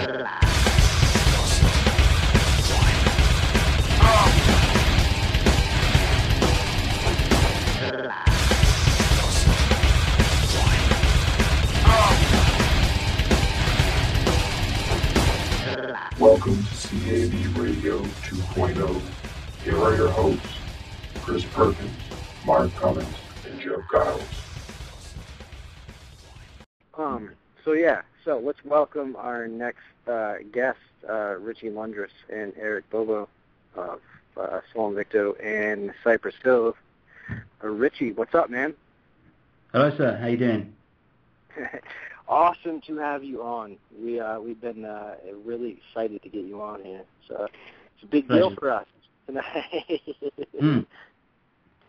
Welcome to CAB Radio 2.0. Here are your hosts, Chris Perkins, Mark Cummins, and Jeff Giles. So let's welcome our next guest, Richie Londres and Eric Bobo of Sol Invicto and Cypress Hill. Richie, what's up, man? Hello, sir. How you doing? Awesome to have you on. We've been really excited to get you on here. So it's a big deal for us tonight.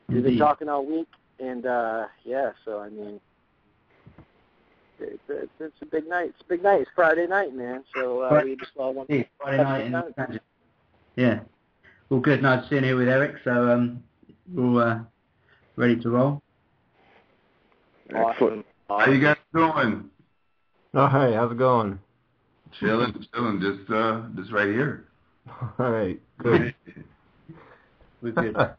We've been talking all week, and so I mean, it's a big night. It's a big night. It's Friday night, man. So we just all want to Friday night. Yeah. All good. Nice sitting here with Eric. So we're all ready to roll. Awesome. How you guys doing? Oh, hey, how's it going? Chilling, just right here. All right, good. We're good. So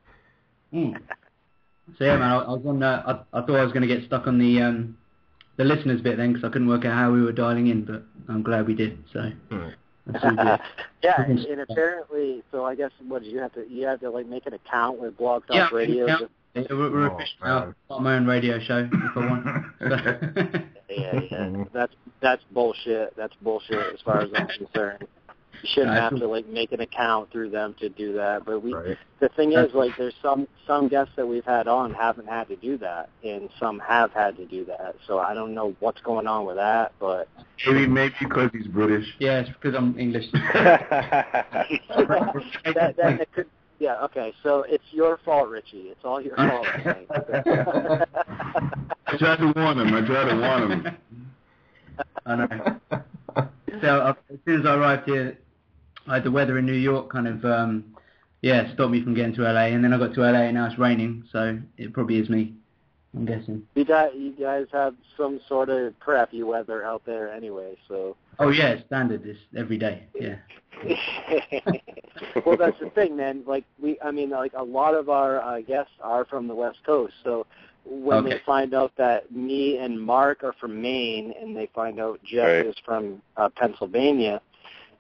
yeah, man, I was on. I thought I was going to get stuck on the listeners bit then because I couldn't work out how we were dialing in, but I'm glad we did. So that's all good. Yeah, and apparently, so I guess what you have to like make an account with Blog Talk Radio. Yeah, we're official now. Got my own radio show if I want. So. Yeah. That's bullshit. That's bullshit as far as I'm concerned. You shouldn't have to like make an account through them to do that. But the thing is, like, there's some guests that we've had on haven't had to do that, and some have had to do that. So I don't know what's going on with that, but maybe because he's British. Yeah, it's because I'm English. that could. Yeah, okay, so it's your fault, Richie. It's all your fault, I think. I tried to warn him. I know. So as soon as I arrived here, I had the weather in New York kind of, stopped me from getting to LA, and then I got to LA and now it's raining, so it probably is me, I'm guessing. You guys have some sort of crappy weather out there anyway, so... Oh, yeah, it's standard. It's every day, yeah. Well, that's the thing, man. Like, a lot of our guests are from the West Coast, so when they find out that me and Mark are from Maine and they find out Jeff is from Pennsylvania,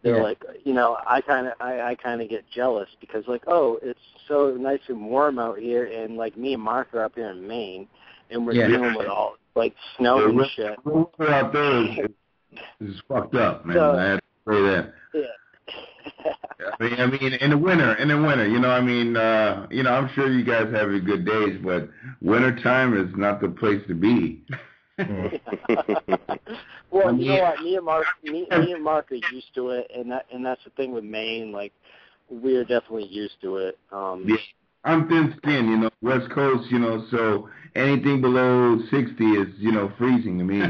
they're like, I kind of get jealous because, like, oh, it's so nice and warm out here, and, like, me and Mark are up here in Maine, and we're dealing with all, like, snow and shit. We're out there is fucked up, man. I have to say that. Yeah. I mean, in the winter, I'm sure you guys have your good days, but wintertime is not the place to be. Well, you know what? Me and Mark are used to it, and that's the thing with Maine. Like, we're definitely used to it. Yeah. I'm thin-skinned, West Coast, so anything below 60 is, freezing to me.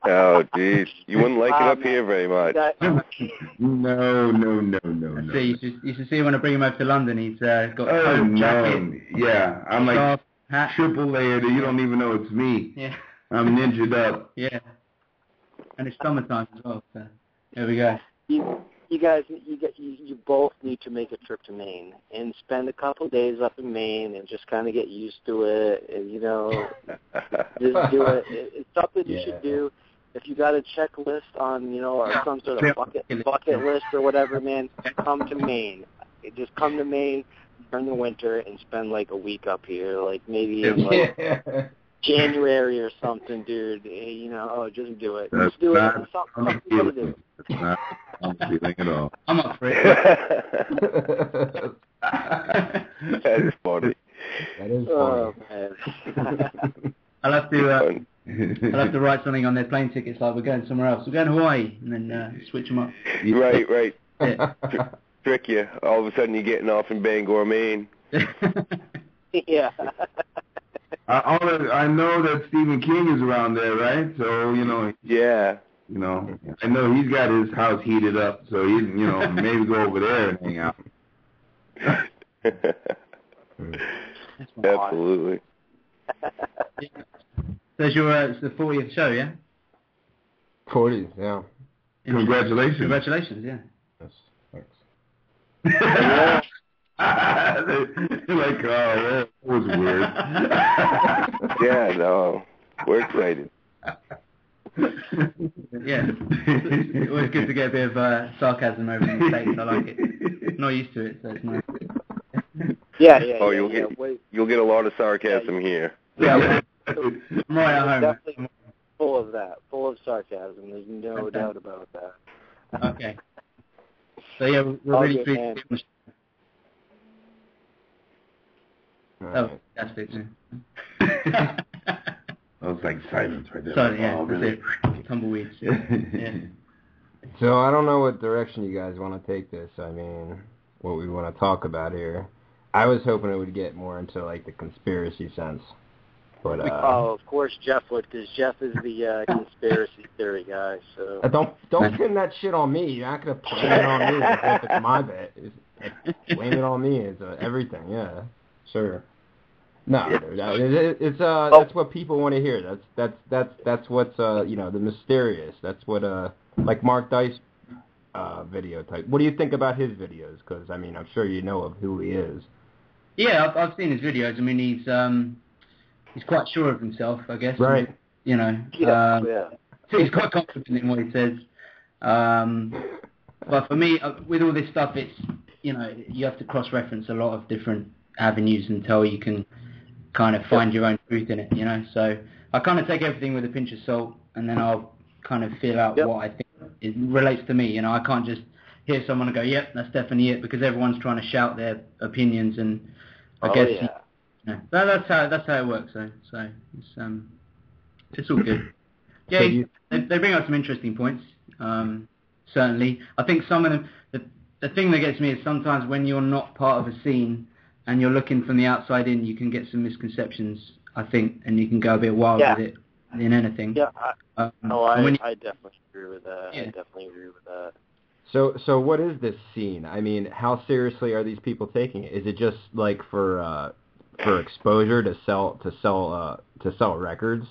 Oh, geez. You wouldn't like it up here very much. No. See, you should see when I bring him over to London, he's got a jacket. Yeah, I'm like triple layered, you don't even know it's me. Yeah. I'm ninja'd up. Yeah. And it's summertime as well, so there we go. You guys, you both need to make a trip to Maine and spend a couple days up in Maine and just kind of get used to it, and just do it. It's something you should do. If you got a checklist on, or some sort of bucket list or whatever, man, come to Maine. Just come to Maine during the winter and spend like a week up here, like maybe in January or something, dude. Just do it. Just do it. It's something to do. That's not I'm feeling at all. I'm up for it. That is funny. Oh, man. I'll have to write something on their plane tickets like we're going somewhere else. We're going to Hawaii and then switch them up. Right. Yeah. Trick you. All of a sudden you're getting off in Bangor, Maine. Yeah. I know that Stephen King is around there, right? So, Yeah. I know he's got his house heated up, so he, maybe go over there and hang out. Absolutely. So it's the 40th show, yeah? 40, yeah. Congratulations. Congratulations, yeah. Yes, thanks. Like, oh, that was weird. Yeah, no. We're excited. Yeah. It's always good to get a bit of sarcasm over in the States. I like it. Not used to it, so it's nice. Yeah. You'll get a lot of sarcasm here. Yeah. I'm right at home. Definitely full of that, full of sarcasm. There's no doubt about that. Okay. So yeah, we're really pleased to be on the show. Oh, that's it. Yeah. I was like silence right there. Sorry, yeah, oh, that's really? it. Tumbleweeds. Yeah. So I don't know what direction you guys want to take this. I mean, what we want to talk about here. I was hoping it would get more into like the conspiracy sense. But of course Jeff would, because Jeff is the conspiracy theory guy. So don't pin that shit on me. You're not gonna blame it on me as if it's my bet. Blame it on me. It's everything. Yeah, sure. No, it's that's what people want to hear. That's what's the mysterious. That's what like Mark Dice video type. What do you think about his videos? Because I mean, I'm sure you know of who he is. Yeah, I've seen his videos. I mean, he's quite sure of himself, I guess. Right. And, so he's quite confident in what he says. But for me, with all this stuff, it's you have to cross-reference a lot of different avenues until you can kind of find your own truth in it, So I kind of take everything with a pinch of salt, and then I'll kind of feel out what I think it relates to me. I can't just hear someone and go, yep, that's definitely it, because everyone's trying to shout their opinions, and I guess that's how it works. So it's all good. Yeah, they bring up some interesting points. Certainly, I think some of them. The thing that gets me is sometimes when you're not part of a scene and you're looking from the outside in, you can get some misconceptions, I think, and you can go a bit wild with it in anything. Yeah, I definitely agree with that. Yeah. I definitely agree with that. So what is this scene? I mean, how seriously are these people taking it? Is it just like for exposure to sell records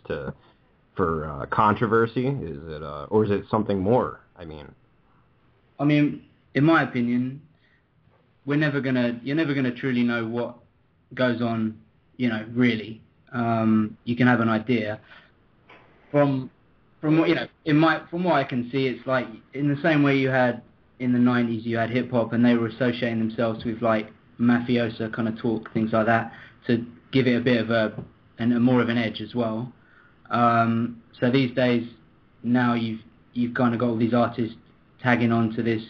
for controversy? Is it or is it something more? I mean, in my opinion, you're never gonna truly know what goes on. Really, you can have an idea from what from what I can see. It's like in the same way you had in the 90s, you had hip hop, and they were associating themselves with like mafioso kind of talk, things like that, to give it a bit of a more of an edge as well. So these days, now you've kind of got all these artists tagging on to this,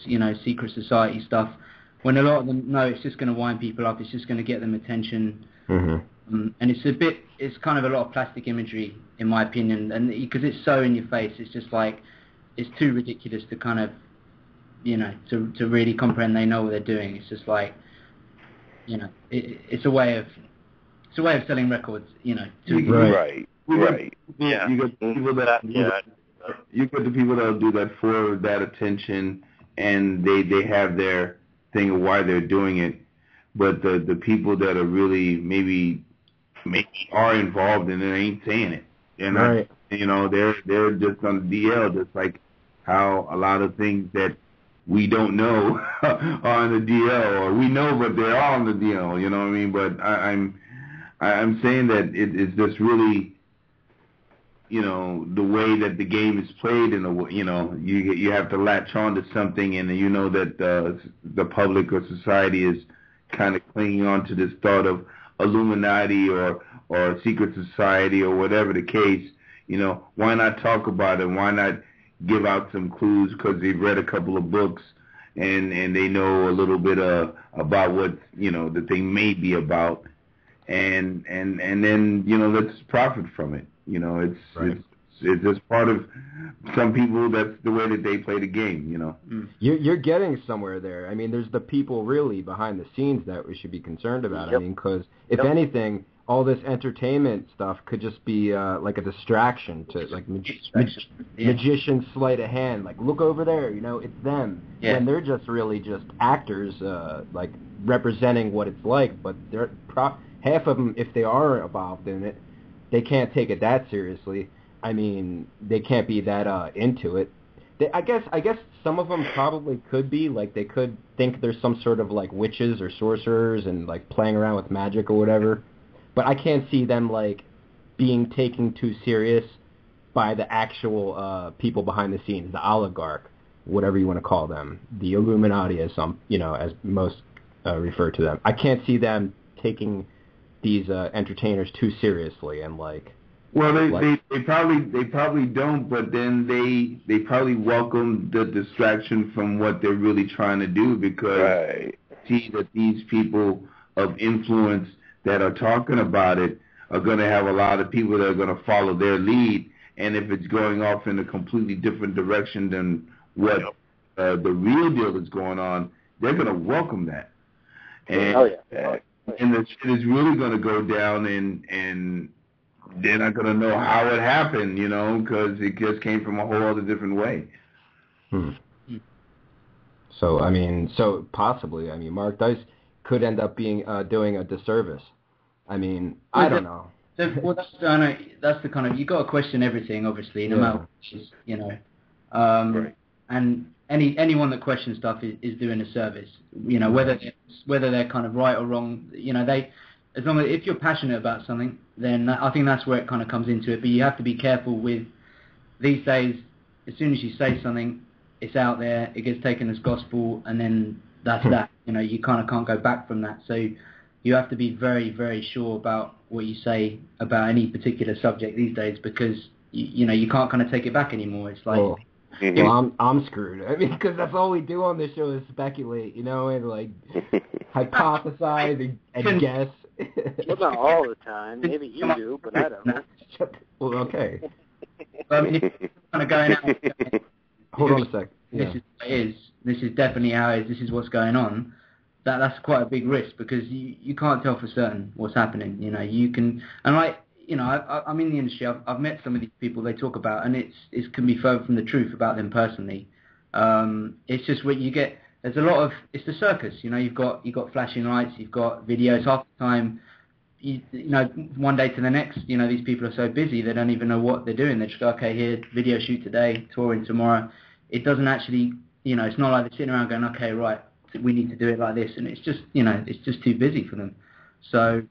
secret society stuff, when a lot of them know it's just going to wind people up, it's just going to get them attention. Mm-hmm. And it's kind of a lot of plastic imagery, in my opinion, and because it's so in your face, it's just like, it's too ridiculous to kind of, to really comprehend they know what they're doing. It's just like, it's a way of selling records, Right. Yeah. You got the people that do that for that attention, and they have their thing of why they're doing it. But the people that are really maybe are involved in it ain't saying it. They're not, right. They're just on the DL, just like how a lot of things that we don't know are on the DL, or we know but they're all on the DL. You know what I mean? But I'm saying that it's just really, the way that the game is played, in a way, you have to latch on to something, and that the public or society is kind of clinging on to this thought of Illuminati or secret society or whatever the case. Why not talk about it? Why not give out some clues because they've read a couple of books and they know a little bit about what that they may be about, and then let's profit from it. It's just part of some people. That's the way that they play the game. You're getting somewhere there. I mean, there's the people really behind the scenes that we should be concerned about. Yep. I mean, because if anything, all this entertainment stuff could just be like a distraction to like magician's sleight of hand. Like, look over there, it's them. Yeah. When they're just really just actors, like representing what it's like. But they're half of them, if they are involved in it, they can't take it that seriously. I mean, they can't be that into it. I guess some of them probably could be, like, they could think there's some sort of, like, witches or sorcerers and, like, playing around with magic or whatever. But I can't see them, like, being taken too serious by the actual people behind the scenes, the oligarch, whatever you want to call them, the Illuminati, as some, as most refer to them. I can't see them taking these entertainers too seriously and, like... Well, they probably don't, but then they probably welcome the distraction from what they're really trying to do, because see that these people of influence that are talking about it are going to have a lot of people that are going to follow their lead, and if it's going off in a completely different direction than what the real deal is going on, they're going to welcome that. And, and the shit is really going to go down, and they're not going to know how it happened, because it just came from a whole other different way. So possibly, Mark Dice could end up being doing a disservice. I don't know. Well, that's the kind of, you got to question everything, obviously, no matter what, and anyone that questions stuff is doing a service, whether they're kind of right or wrong, as long as, if you're passionate about something, then I think that's where it kind of comes into it. But you have to be careful with, these days, as soon as you say something, it's out there, it gets taken as gospel, and then that's that. You kind of can't go back from that. So you have to be very, very sure about what you say about any particular subject these days, because you can't kind of take it back anymore. It's like... Well, I'm screwed. Because that's all we do on this show is speculate, and like hypothesize and guess. Well, not all the time. Maybe you do, but I don't. Well, okay. Kind of going out. Hold on a sec. This is definitely how it is. This is what's going on. That's quite a big risk, because you can't tell for certain what's happening. You can, and I'm in the industry. I've met some of these people they talk about, and it can be further from the truth about them personally. It's just what you get. There's a lot of, it's the circus. You've got flashing lights, you've got videos. Half the time, one day to the next, these people are so busy they don't even know what they're doing. They just go, okay, here, video shoot today, touring tomorrow. It doesn't actually, it's not like they're sitting around going, okay, right, we need to do it like this, and it's just, it's just too busy for them. So,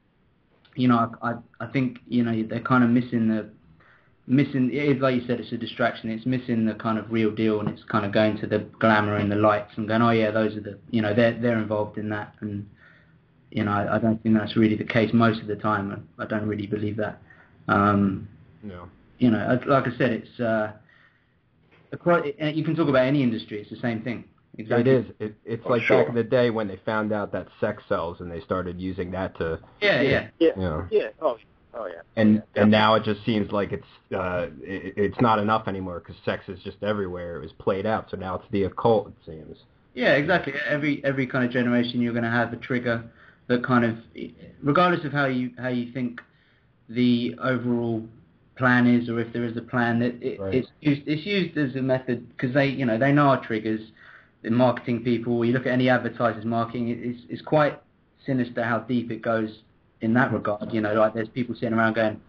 I think, they're kind of missing, like you said, it's a distraction. It's missing the kind of real deal, and it's kind of going to the glamour and the lights and going, oh yeah, those are the, they're involved in that. And, I don't think that's really the case most of the time. I don't really believe that. No. Like I said, it's, you can talk about any industry. It's the same thing. Exactly. It is. It's like back in the day when they found out that sex sells, and they started using that to... Yeah. Oh yeah. And now it just seems like it's not enough anymore, because sex is just everywhere. It was played out, so now it's the occult, it seems. Yeah, exactly. Every kind of generation, you're going to have a trigger that kind of, regardless of how you think the overall plan is, or if there is a plan, that it's used as a method, because they know our triggers. The marketing people, you look at any advertisers marketing, it's quite sinister how deep it goes in that regard. Like there's people sitting around going,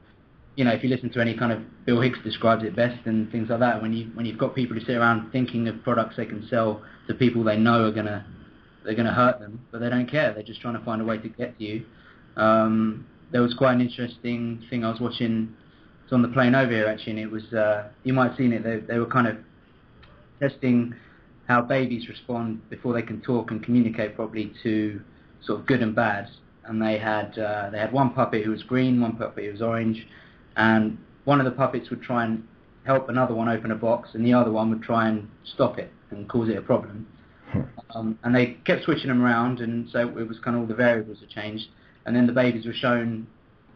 if you listen to any kind of, Bill Hicks describes it best and things like that, when you've got people who sit around thinking of products they can sell to people they know they're gonna hurt them, but they don't care. They're just trying to find a way to get to you. There was quite an interesting thing I was watching. It's on the plane over here actually, and it was you might have seen it. They were kind of testing how babies respond before they can talk and communicate properly to sort of good and bad. And they had one puppet who was green, one puppet who was orange, and one of the puppets would try and help another one open a box, and the other one would try and stop it and cause it a problem. And they kept switching them around, and so it was kind of all the variables had changed. And then the babies were shown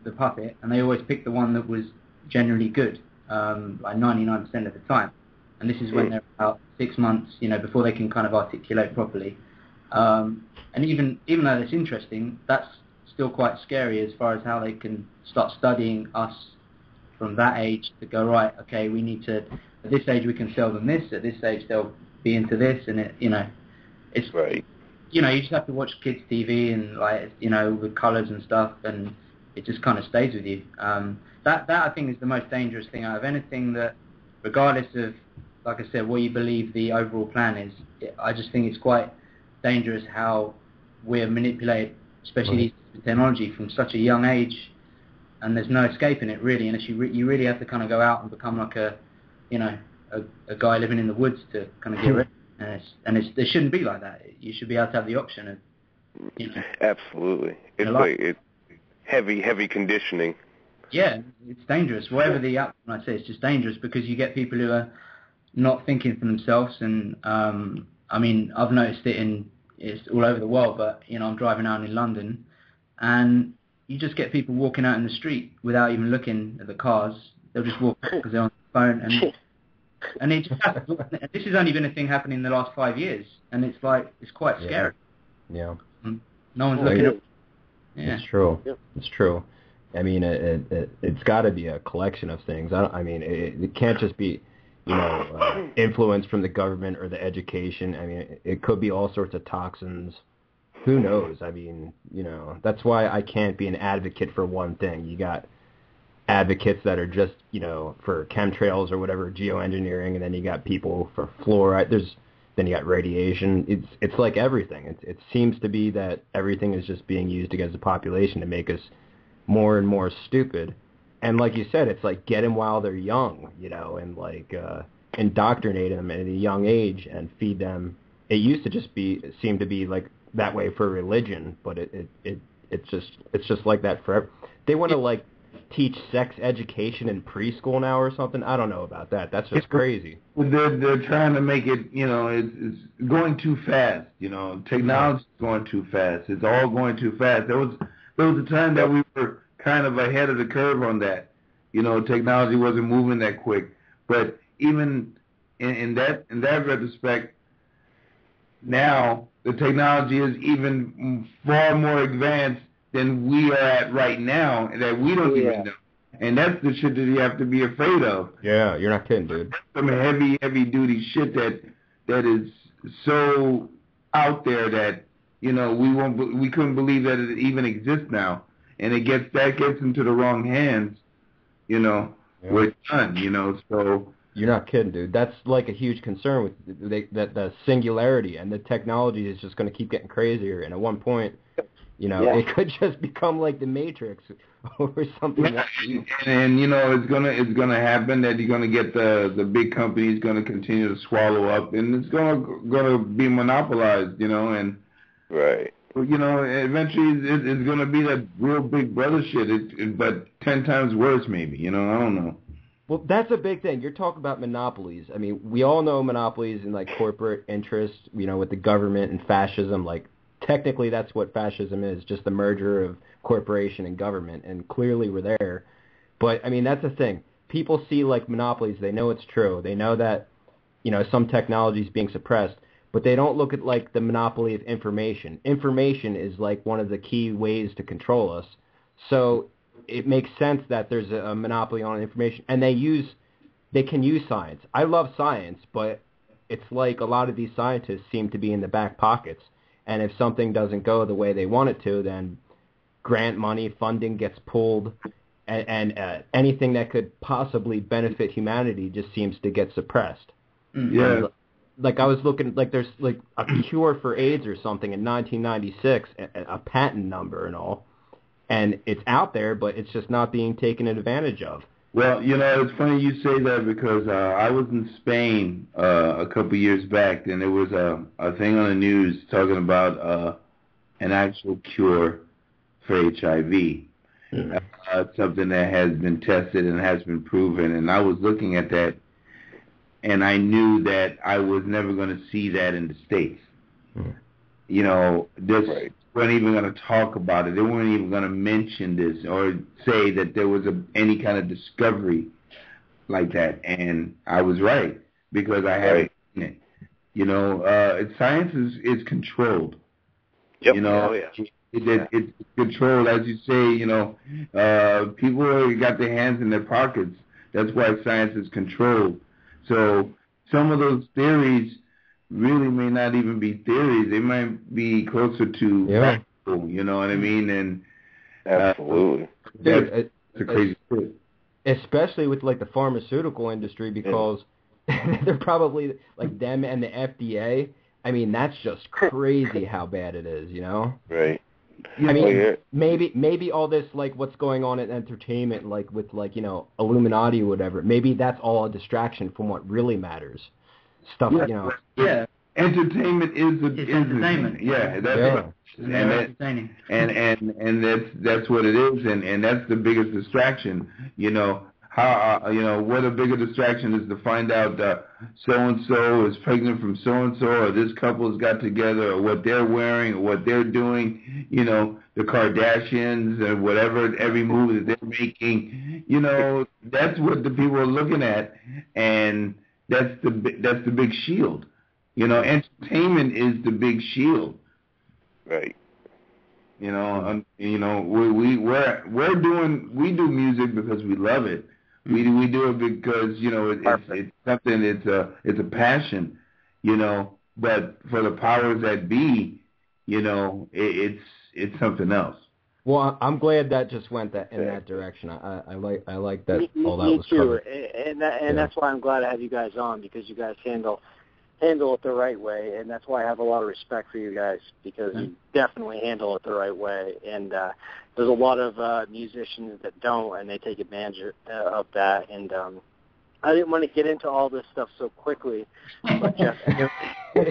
the puppet, and they always picked the one that was generally good, like 99% of the time. And this is when they're about 6 months, before they can kind of articulate properly. And even though that's interesting, that's still quite scary as far as how they can start studying us from that age to go, right, okay, we need to, at this age we can sell them this, at this age they'll be into this, and it's right. You just have to watch kids TV and with colours and stuff, and it just kind of stays with you. That I think is the most dangerous thing out of anything, that regardless of like I said, what you believe the overall plan is. I just think it's quite dangerous how we're manipulated, especially with technology from such a young age, and there's no escaping it really, unless you really have to kind of go out and become like a guy living in the woods to kind of get rid. And it shouldn't be like that. You should be able to have the option of, Absolutely. It's heavy conditioning. Yeah, it's dangerous. Whatever the outcome I say, it's just dangerous because you get people who are not thinking for themselves. And I mean, I've noticed it's all over the world, but I'm driving out in London, and you just get people walking out in the street without even looking at the cars. They'll just walk because they're on the phone, and it just this has only been a thing happening in the last 5 years, and it's quite scary. Yeah. No one's looking at. Yeah. It's true. It's true. I mean, it's got to be a collection of things. It can't just be, influence from the government or the education. I mean, it could be all sorts of toxins. Who knows? I mean, that's why I can't be an advocate for one thing. You got advocates that are just, for chemtrails or whatever, geoengineering, and then you got people for fluoride. Then you got radiation. It's like everything. It seems to be that everything is just being used against the population to make us more and more stupid. And like you said, it's like get them while they're young, and like indoctrinate them at a young age and feed them. It used to just seem to be like that way for religion, but it's just like that forever. They want to like teach sex education in preschool now or something. I don't know about that. That's just crazy. They're trying to make it, it's going too fast. Technology's going too fast. It's all going too fast. There was a time that we were kind of ahead of the curve on that. Technology wasn't moving that quick. But even in that retrospect, now the technology is even far more advanced than we are at right now, that we don't even know. And that's the shit that you have to be afraid of. Yeah, you're not kidding, dude. Some heavy duty shit that is so out there that we couldn't believe that it even exists now, and that gets into the wrong hands. We're done. So you're not kidding, dude. That's like a huge concern with the singularity, and the technology is just going to keep getting crazier. And at one point, it could just become like the Matrix or something. And it's gonna happen that you're gonna get the big companies gonna continue to swallow up, and it's gonna be monopolized. And right. Eventually it's gonna be that real big brother shit. But 10 times worse, maybe. I don't know. Well, that's a big thing. You're talking about monopolies. I mean, we all know monopolies and like corporate interests. With the government and fascism, like. Technically, that's what fascism is, just the merger of corporation and government, and clearly we're there. But, I mean, that's the thing. People see, like, monopolies. They know it's true. They know that, some technology is being suppressed, but they don't look at, like, the monopoly of information. Information is, like, one of the key ways to control us. So it makes sense that there's a monopoly on information, and they can use science. I love science, but it's like a lot of these scientists seem to be in the back pockets. And if something doesn't go the way they want it to, then grant money, funding gets pulled, and anything that could possibly benefit humanity just seems to get suppressed. Yeah. Like I was looking, like there's like a cure for AIDS or something in 1996, a patent number and all, and it's out there, but it's just not being taken advantage of. Well, it's funny you say that because I was in Spain a couple years back, and there was a thing on the news talking about an actual cure for HIV. Something that has been tested and has been proven. And I was looking at that, and I knew that I was never going to see that in the States. Right. Weren't even going to talk about it. They weren't even going to mention this or say that there was any kind of discovery like that. And I was right because I haven't seen it. Science is controlled. Yep. It's controlled, as you say. People got their hands in their pockets. That's why science is controlled. So some of those theories really may not even be theories. They might be closer to factual, you know what I mean? And absolutely, that's a crazy thing. Especially with like the pharmaceutical industry, because they're probably like them and the FDA. I mean, that's just crazy how bad it is, you know? Right. I mean, maybe all this, like, what's going on in entertainment, like, with, like, you know, Illuminati or whatever, maybe that's all a distraction from what really matters. Stuff, you know. Yeah. Entertainment is entertainment. Yeah, that's entertaining. And that's what it is, and that's the biggest distraction. You know how you know what a bigger distraction is to find out so and so is pregnant from so and so, or this couple has got together, or what they're wearing, or what they're doing. You know, the Kardashians or whatever, every move that they're making. You know, that's what the people are looking at, and that's the big shield. You know, entertainment is the big shield. Right. You know, we do music because we love it. We do it because, you know, it's something. It's a passion. You know, but for the powers that be, you know, it's something else. Well, I'm glad that just went in that direction. I like that all that me was too. covered. And that's why I'm glad I have you guys on, because you guys handle it the right way, and that's why I have a lot of respect for you guys, because you definitely handle it the right way. And there's a lot of musicians that don't, and they take advantage of that. And I didn't want to get into all this stuff so quickly, but Jeff went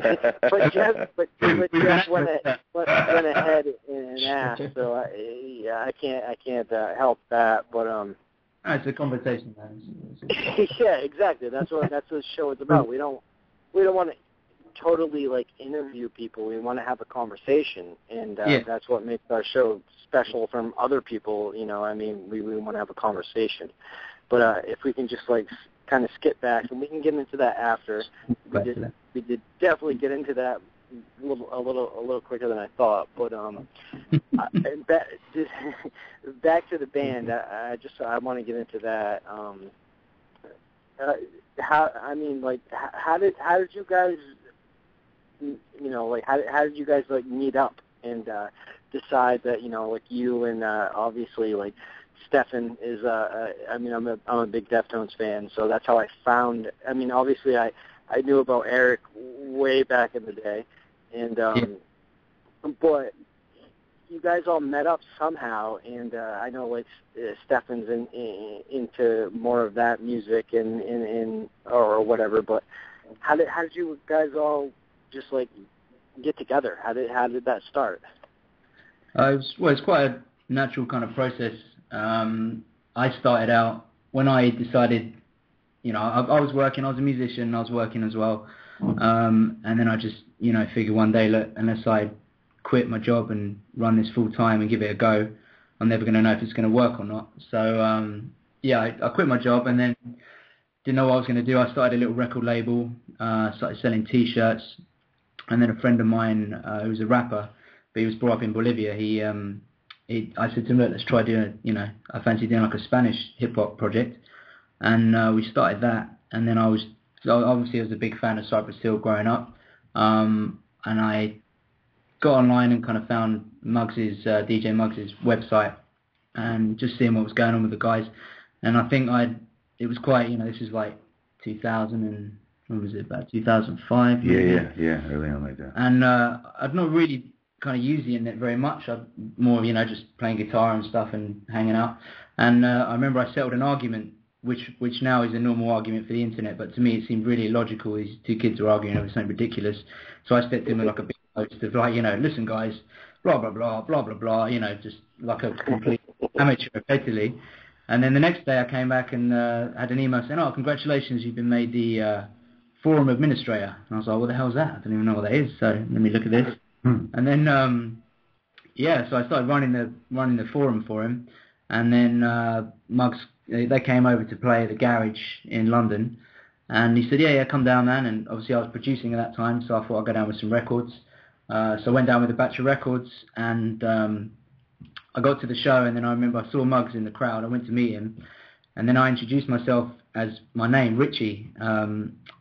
ahead and asked, so I can't help that, but it's a conversation, man. yeah, exactly. That's what the show is about. We don't want to totally like interview people. We want to have a conversation, and that's what makes our show special from other people. You know, I mean, we want to have a conversation. But if we can just like kind of skip back, and we can get into that after. We did definitely get into that a little quicker than I thought. But back to the band. I want to get into that. How did you guys, you know, like how did you guys like meet up and decide that, you know, like you and obviously like Stefan is I'm a big Deftones fan, so that's how I found. I mean, obviously I knew about Eric way back in the day, and but you guys all met up somehow, and I know like Stefan's into more of that music and or whatever. But how did you guys all just like get together? How did that start? It's quite a natural kind of process. I started out when I decided, you know, I was working. I was a musician. I was working as well, and then I just, you know, figured one day, look, unless I quit my job and run this full time and give it a go, I'm never going to know if it's going to work or not. So I quit my job and then didn't know what I was going to do. I started a little record label, started selling T-shirts, and then a friend of mine who was a rapper, but he was brought up in Bolivia. I said to him, look, let's try doing, you know, I fancy doing like a Spanish hip hop project, and we started that. And then I was a big fan of Cypress Hill growing up, and I got online and kind of found DJ Muggs's website and just seeing what was going on with the guys. And I think it was quite, you know, this is like 2000 and, what was it, about 2005? Yeah, early on like that. And I'd not really kind of used the internet very much. I'd more, you know, just playing guitar and stuff and hanging out. And I remember I settled an argument, which now is a normal argument for the internet, but to me it seemed really illogical. These two kids were arguing over something ridiculous. So I stepped in with like a big post of like, you know, listen guys, blah, blah, blah, blah, blah, blah, you know, just like a complete amateur effectively. And then the next day I came back and had an email saying, oh, congratulations, you've been made the forum administrator. And I was like, what the hell's that? I don't even know what that is, so let me look at this. And then, so I started running the forum for him. And then Muggs, they came over to play at the Garage in London. And he said, yeah, come down, man. And obviously I was producing at that time, so I thought I'd go down with some records. So I went down with a batch of records, and I got to the show, and then I remember I saw Muggs in the crowd. I went to meet him, and then I introduced myself as my name, Richie,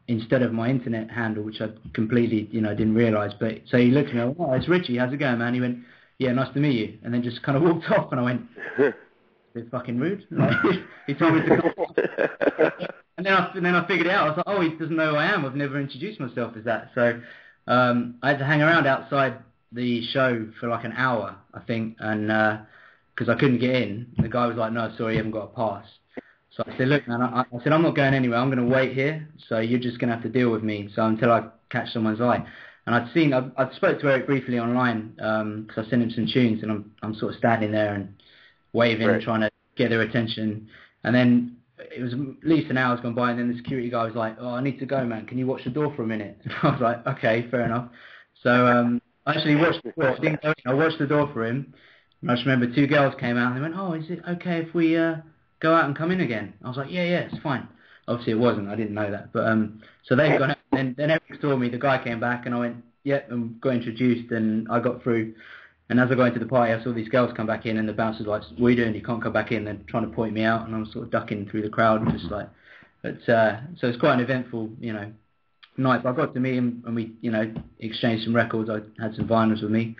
instead of my internet handle, which I completely, you know, didn't realise. But so he looked at me, I went, oh, it's Richie, how's it going, man? He went, yeah, nice to meet you, and then just kind of walked off, and I went, a bit fucking rude. Like, he told me to And then I figured it out. I was like, oh, he doesn't know who I am. I've never introduced myself as that. So I had to hang around outside the show for like an hour, I think, and because I couldn't get in. The guy was like, no, sorry, you haven't got a pass. So I said, look, man, I said, I'm not going anywhere. I'm going to wait here. So you're just going to have to deal with me. So until I catch someone's eye. And I spoke to Eric briefly online because I sent him some tunes, and I'm sort of standing there and waving and trying to get their attention. And then it was at least an hour's gone by, and then the security guy was like, oh, I need to go, man. Can you watch the door for a minute? I was like, okay, fair enough. So I actually watched the door. Didn't go in. I watched the door for him. And I just remember two girls came out and they went, oh, is it okay if we go out and come in again? I was like, yeah, it's fine. Obviously it wasn't. I didn't know that. But so they've gone out. Then Eric saw me. The guy came back and I went, yep, and got introduced, and I got through. And as I got into the party, I saw these girls come back in, and the bouncer's like, what are you doing? You can't come back in. They're trying to point me out, and I'm sort of ducking through the crowd, just like. But so it's quite an eventful, night. But I got to meet him, and we, exchanged some records. I had some vinyls with me.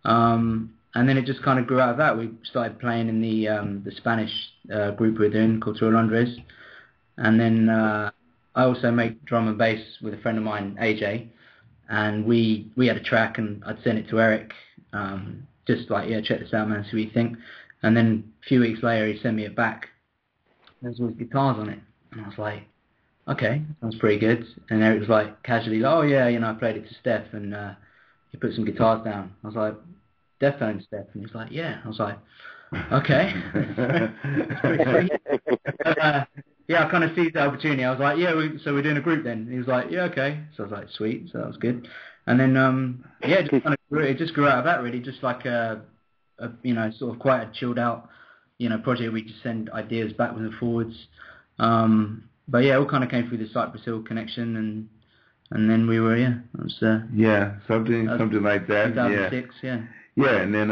And then it just kind of grew out of that. We started playing in the Spanish group we were doing called Sol Invicto. And then I also make drum and bass with a friend of mine, AJ. And we had a track, and I'd send it to Eric, just like, check this out, man, see what you think. And then a few weeks later, he sent me it back. There's all these guitars on it. And I was like, okay, sounds pretty good. And Eric was like, casually, oh yeah, I played it to Steph, and he put some guitars down. I was like, Deftones Steph? And he was like, yeah. I was like, okay. That's pretty sweet. Yeah, I kind of seized the opportunity. I was like, so we're doing a group then? And he was like, yeah, okay. So I was like, sweet. So that was good. And then, it just grew out of that, really, just like a sort of quite a chilled out, project. We just send ideas backwards and forwards. But yeah, it all kind of came through the Cypress Hill connection, and then we were, something like that. 2006, yeah. Yeah, and then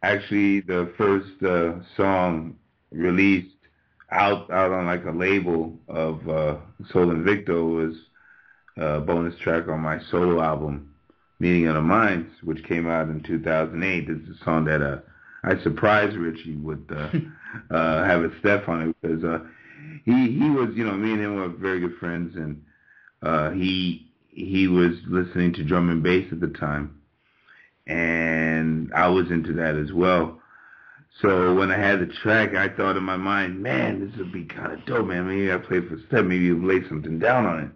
actually the first song released out on like a label of Sol Invicto was a bonus track on my solo album, Meeting of the Minds, which came out in 2008. This is a song that I surprised Richie with have a Steph on it, because he was, me and him were very good friends, and he was listening to drum and bass at the time, and I was into that as well. So when I had the track, I thought in my mind, man, this would be kind of dope, man. Maybe I play for Steph, maybe he'll lay something down on it.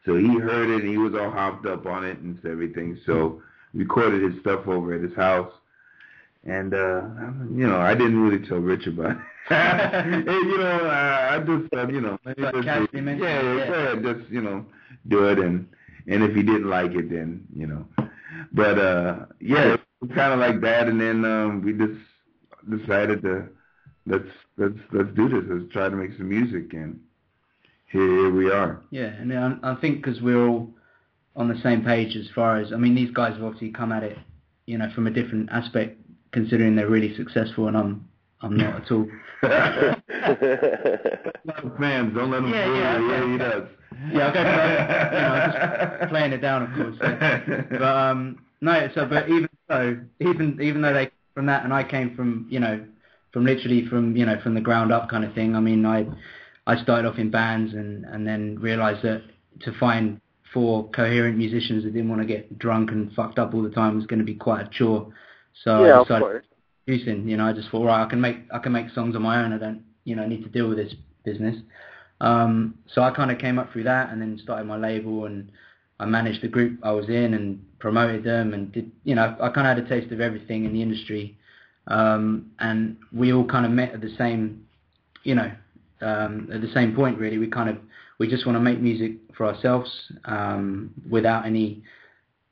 So he heard it, and he was all hopped up on it and everything. So recorded his stuff over at his house. And, I didn't really tell Rich about it. I just said, just, do it. And if he didn't like it, then, But, it was kind of like that. And then we just decided to let's do this. Let's try to make some music, and here we are. Yeah, and I think because we're all on the same page as far as, these guys have obviously come at it, from a different aspect, considering they're really successful, and I'm not at all. Fans, don't let him fool you. Yeah, he does. Yeah, okay, just playing it down, of course. But but even though they from that, and I came from from the ground up kind of thing. I started off in bands, and then realised that to find 4 coherent musicians that didn't want to get drunk and fucked up all the time was going to be quite a chore. So I decided producing. I just thought, right, I can make songs on my own. I don't need to deal with this business. So I kind of came up through that, and then started my label, and I managed the group I was in and promoted them, and did I kind of had a taste of everything in the industry, and we all kind of met at the same point, really. We just want to make music for ourselves, without any,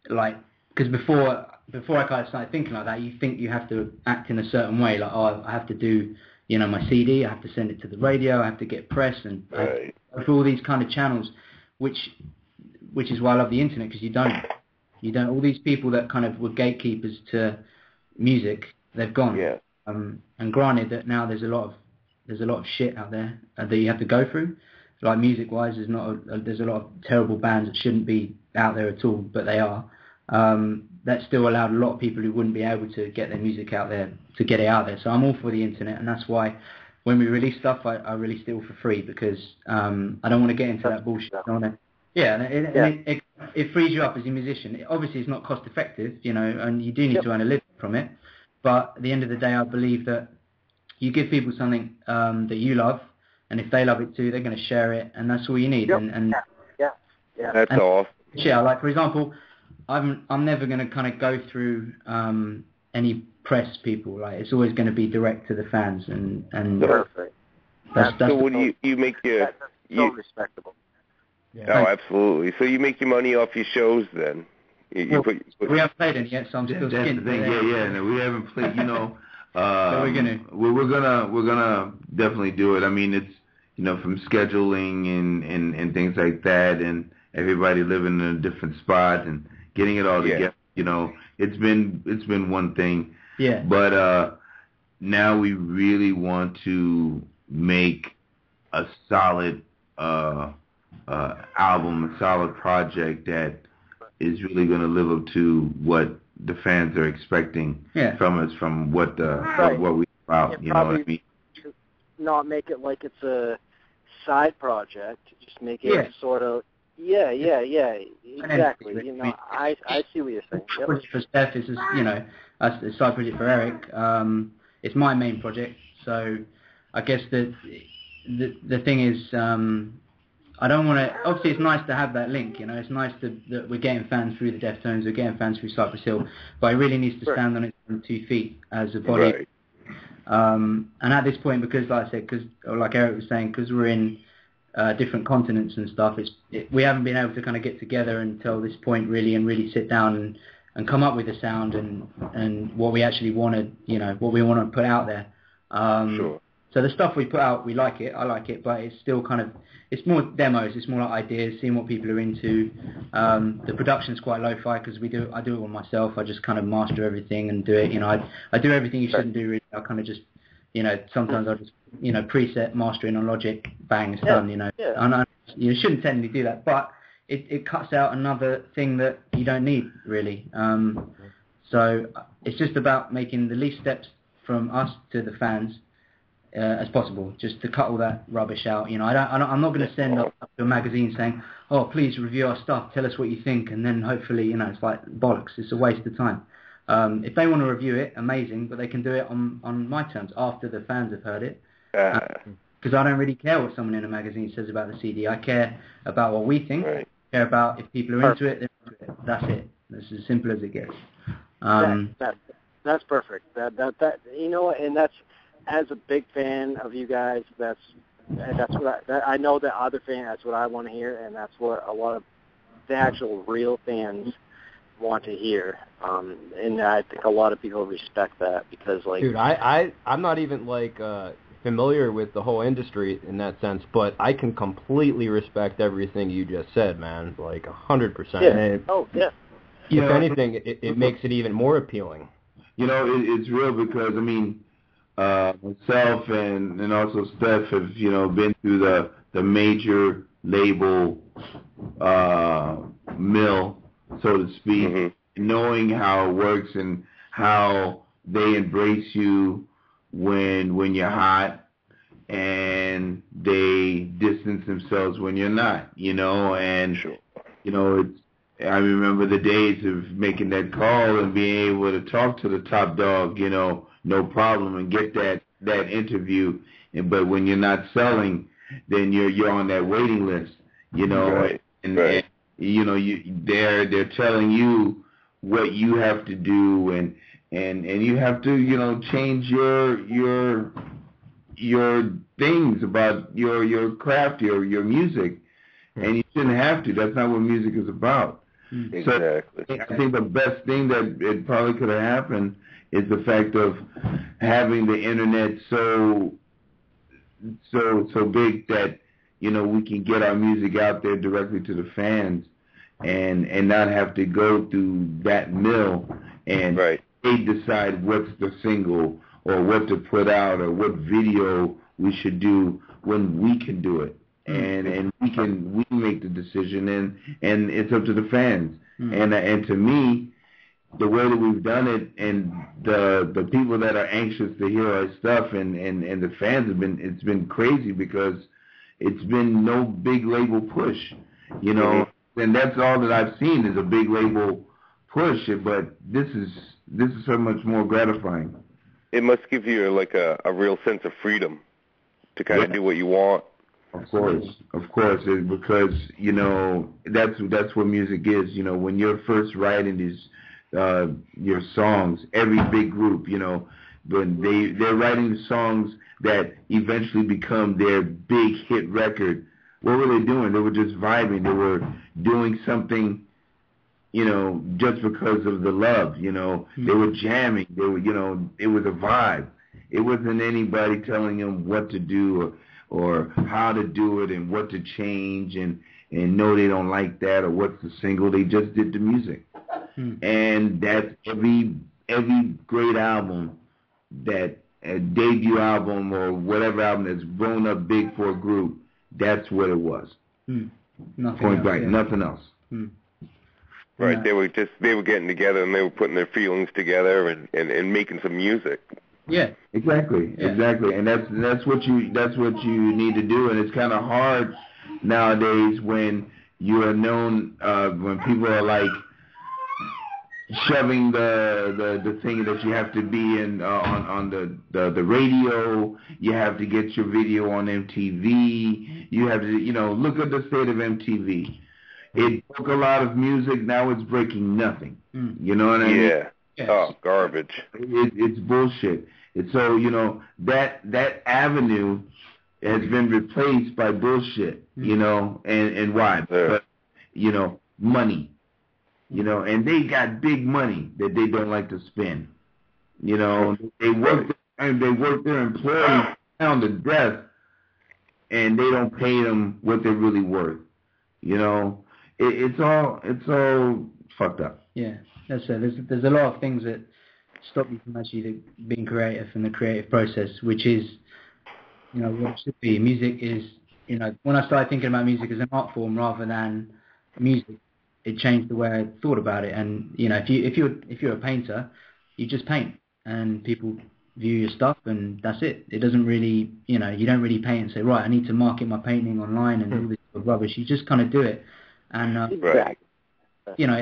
because before I kind of started thinking like that, you think you have to act in a certain way, like, oh, I have to do my CD, I have to send it to the radio, I have to get press, and for all these kind of channels, which is why I love the internet, because you don't all these people that kind of were gatekeepers to music, they've gone. Yeah. And granted that now there's a lot of shit out there that you have to go through. Like music wise, there's a lot of terrible bands that shouldn't be out there at all, but they are. That still allowed a lot of people who wouldn't be able to get their music out there to get it out there. So I'm all for the internet, and that's why when we release stuff, I release it all for free because I don't want to get into that bullshit. And it frees you up as a musician. Obviously, it's not cost effective, and you do need to earn a living from it. But at the end of the day, I believe that you give people something that you love, and if they love it too, they're going to share it, and that's all you need. That's awesome. Yeah, like for example, I'm never going to kind of go through any press people. Like it's always going to be direct to the fans, and perfect. That's so what do you make your? That's so respectable. Yeah. Oh, absolutely. So you make your money off your shows then? We haven't played any yet, so I'm still skint. No, we haven't played. So we're gonna definitely do it. I mean, it's from scheduling and things like that, and everybody living in a different spot and getting it all together. It's been one thing. Yeah. But now we really want to make a solid album, a solid project that is really going to live up to what the fans are expecting from us, from what we about. You know what I mean? Not make it like it's a side project. Just make it sort of. Yeah, exactly. I see what you're saying. Yep. Project for Steph is, a side project for Eric. It's my main project, so I guess the thing is, I don't want to. Obviously, it's nice to have that link. It's nice that we're getting fans through the Deftones, we're getting fans through Cypress Hill, but it really needs to stand on its own 2 feet as a body. Right. And at this point, because like I said, like Eric was saying, because we're in different continents and stuff, we haven't been able to kind of get together until this point really, and really sit down and come up with a sound and what we actually wanted, what we want to put out there. Sure. So the stuff we put out, we like it, I like it, but it's still kind of, it's more demos, it's more like ideas, seeing what people are into. The production's quite lo-fi because I do it all myself. I just kind of master everything and do it. I do everything you shouldn't do really. I kind of just, sometimes I just, preset mastering on Logic, bang, it's done, And you shouldn't technically do that, but it cuts out another thing that you don't need really. So it's just about making the least steps from us to the fans as possible, just to cut all that rubbish out. I'm not going to send up to a magazine saying, "Oh, please review our stuff, tell us what you think," and then hopefully, it's like bollocks. It's a waste of time. If they want to review it, amazing, but they can do it on my terms after the fans have heard it. Because I don't really care what someone in a magazine says about the CD. I care about what we think. Right. I care about if people are into it, they're into it. That's it. It's as simple as it gets. That's perfect. And that's, as a big fan of you guys, that's what I know that other fans, that's what I want to hear, and that's what a lot of the actual real fans want to hear. And I think a lot of people respect that because, like, dude, I'm not even familiar with the whole industry in that sense, but I can completely respect everything you just said, man. 100%. Yeah. If anything, it makes it even more appealing. It's real because myself and also Steph have been through the major label mill, so to speak, knowing how it works and how they embrace you when you're hot, and they distance themselves when you're not. And it's. I remember the days of making that call and being able to talk to the top dog, no problem, and get that interview. But when you're not selling, then you're on that waiting list, Right. And they're telling you what you have to do, and you have to change your things about your craft, your music, and you shouldn't have to. That's not what music is about. Exactly. So I think the best thing that it probably could have happened is the fact of having the internet so big that we can get our music out there directly to the fans, and not have to go through that mill and they decide what's the single or what to put out or what video we should do when we can do it. And we can make the decision, and it's up to the fans. And to me, the way that we've done it, and the people that are anxious to hear our stuff, and the fans it's been crazy because it's been no big label push, you know, and that's all that I've seen is a big label push. But this is so much more gratifying. It must give you like a real sense of freedom to kind of do what you want. Of course, because you know that's what music is. You know, when you're first writing these your songs, every big group, you know, when they're writing the songs that eventually become their big hit record. What were they doing? They were just vibing. They were doing something, you know, just because of the love. You know, they were jamming. They were, you know, it was a vibe. It wasn't anybody telling them what to do or how to do it and what to change and no, they don't like that or what's the single. They just did the music. And that's every great album, that a debut album or whatever album that's grown up big for a group, that's what it was. Point blank, nothing else. Right, they were getting together and they were putting their feelings together and making some music. Yeah, exactly, and that's what you need to do, and it's kind of hard nowadays when you are known, when people are like shoving the thing that you have to be in on the radio. You have to get your video on MTV. You have to, you know, look at the state of MTV. It broke a lot of music. Now it's breaking nothing. You know what I mean? Yeah. Yes. Oh, garbage. It's bullshit. It's so, you know, that avenue has been replaced by bullshit. You know, and why? But, you know, money. You know, and they got big money that they don't like to spend. You know, they work their employees down to death, and they don't pay them what they're really worth. You know, it's all fucked up. Yeah, that's it. There's a lot of things that stop you from actually being creative in the creative process, which is, you know, what it should be. Music is, you know, when I started thinking about music as an art form rather than music, it changed the way I thought about it. And you know, if you're a painter, you just paint, and people view your stuff, and that's it. It doesn't really, you know, you don't really paint and say, right, I need to market my painting online and all this sort of rubbish. You just kind of do it, and you know,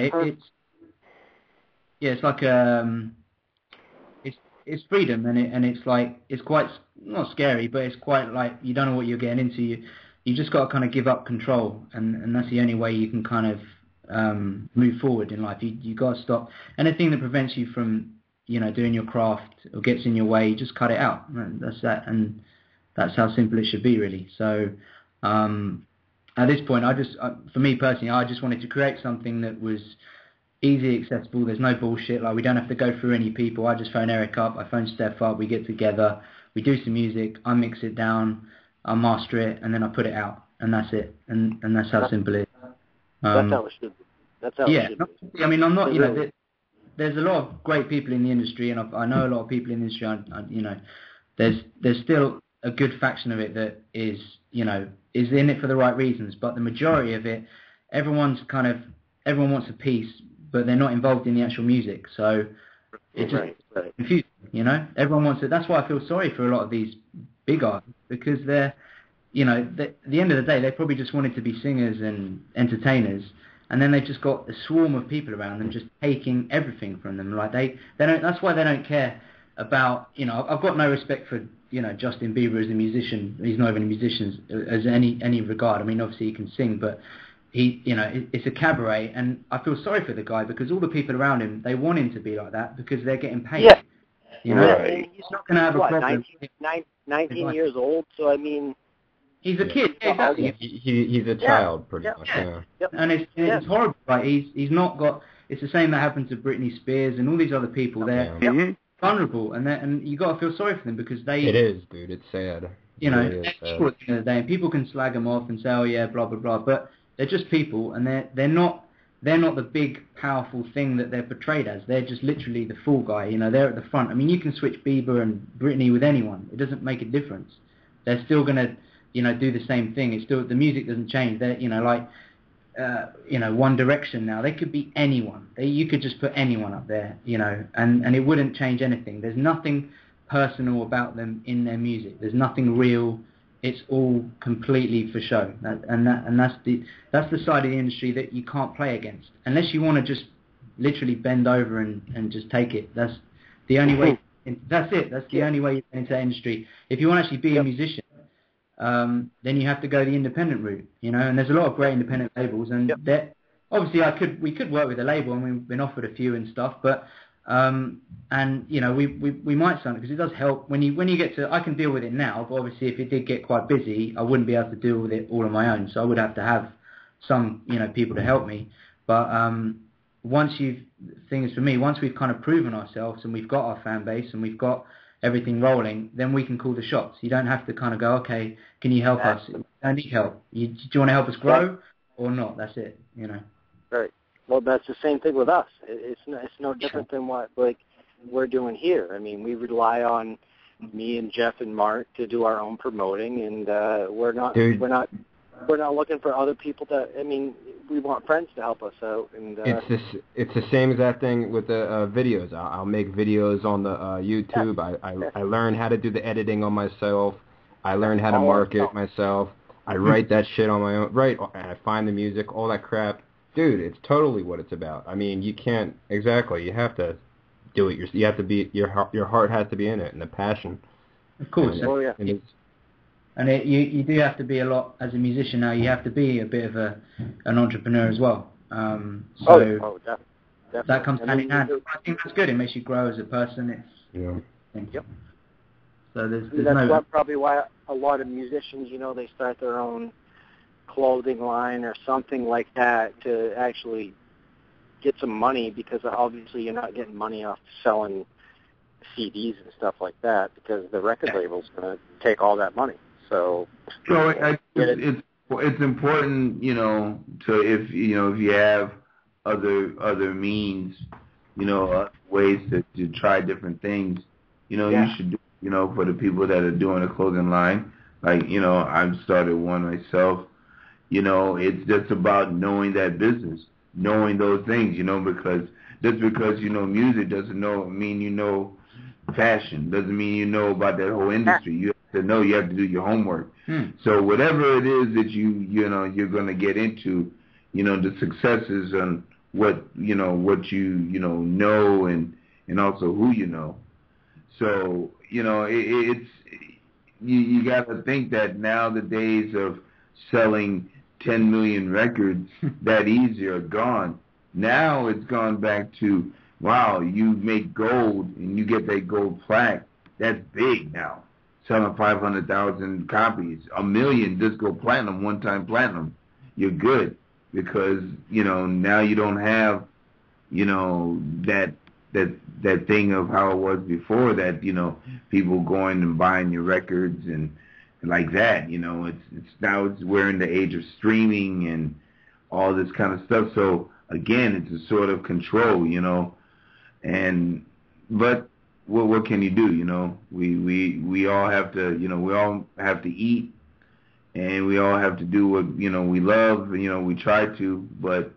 it's like it's freedom, and it's like it's quite not scary, but it's quite like you don't know what you're getting into. You just got to kind of give up control, and that's the only way you can kind of move forward in life. You got to stop anything that prevents you from, you know, doing your craft or gets in your way. Just cut it out. That's that, and that's how simple it should be, really. So at this point, for me personally, I just wanted to create something that was easy, accessible. There's no bullshit. Like, we don't have to go through any people. I just phone Eric up, I phone Steph up, we get together, we do some music, I mix it down, I master it, and then I put it out, and that's it. And that's how simple it is. That's how it should be. That's how it should be. I mean, I'm not, you know, there's a lot of great people in the industry, and I know a lot of people in the industry. You know, there's still a good faction of it that is, you know, is in it for the right reasons. But the majority of it, everyone wants a piece, but they're not involved in the actual music. So it's just confusing, you know. Everyone wants it. That's why I feel sorry for a lot of these big artists, because they're, you know, at the end of the day, they probably just wanted to be singers and entertainers. And then they've just got a swarm of people around them just taking everything from them. Like they don't. That's why they don't care about. You know, I've got no respect for, you know, Justin Bieber as a musician. He's not even a musician as any regard. I mean, obviously he can sing, but he, you know, it's a cabaret, and I feel sorry for the guy because all the people around him, they want him to be like that because they're getting paid. Yeah. You know, right. He's not going to have a problem. 19 years old, so I mean. He's a kid. Yeah, exactly. He's a child, pretty much. Yeah. Yep. And it's horrible. Like he's not got. It's the same that happened to Britney Spears and all these other people. They're vulnerable, and you got to feel sorry for them because they. It is, dude. It's sad. You know, they're people at the end of the day, and people can slag them off and say, oh yeah, blah blah blah, but they're just people, and they're not the big powerful thing that they're portrayed as. They're just literally the fool guy. You know, they're at the front. I mean, you can switch Bieber and Britney with anyone. It doesn't make a difference. They're still gonna, you know, do the same thing. It's still, the music doesn't change. They're, you know, like One Direction now. They could be anyone. You could just put anyone up there, and it wouldn't change anything. There's nothing personal about them in their music. There's nothing real. It's all completely for show. And that's the side of the industry that you can't play against. Unless you want to just literally bend over and just take it. That's the only way. That's it. That's the only way you get into that industry. If you want to actually be a musician, then you have to go the independent route, and there's a lot of great independent labels, and obviously we could work with a label, and we've been offered a few and stuff, but we might sign it because it does help when you get to. I can deal with it now, but obviously if it did get quite busy, I wouldn't be able to deal with it all on my own, so I would have to have some people to help me. But once we've kind of proven ourselves and we've got our fan base and we've got everything rolling, then we can call the shots. You don't have to kind of go, okay, can you help us? I need help. Do you want to help us grow or not? That's it, Right. Well, that's the same thing with us. It's no different than what we're doing here. I mean, we rely on me and Jeff and Mark to do our own promoting, and we're not looking for other people to. I mean, we want friends to help us out. And it's the same exact thing with the videos. I'll make videos on the YouTube. I learn how to do the editing on myself. I learn how to market myself. I write that shit on my own. Right, and I find the music, all that crap. Dude, it's totally what it's about. I mean, you can't exactly. You have to do it. You have to be your heart has to be in it, and the passion. Of course. And you do have to be a lot as a musician now. You have to be a bit of an entrepreneur as well. Definitely. That comes hand in hand. I think that's good. It makes you grow as a person. Yep. So there's probably why a lot of musicians, they start their own clothing line or something like that to actually get some money, because obviously you're not getting money off selling CDs and stuff like that, because the record label's going to take all that money. So it's important, to if you have other means, ways to try different things, you should do, for the people that are doing a clothing line, like I've started one myself. It's just about knowing that business, knowing those things, because just because music doesn't mean fashion, doesn't mean about that whole industry. You have to know, you have to do your homework. So whatever it is that you're going to get into, the successes and what you know and also who you know. So it's you got to think that now the days of selling 10 million records that easy are gone. Now it's gone back to, wow, you make gold and you get that gold plaque. That's big now. Selling 500,000 copies, 1 million just go platinum, one-time platinum. You're good, because now you don't have that thing of how it was before, that people going and buying your records and like that. We're in the age of streaming and all this kind of stuff. So again, it's a sort of control, but what can you do? We all have to, we all have to eat, and we all have to do what we love. We try to, but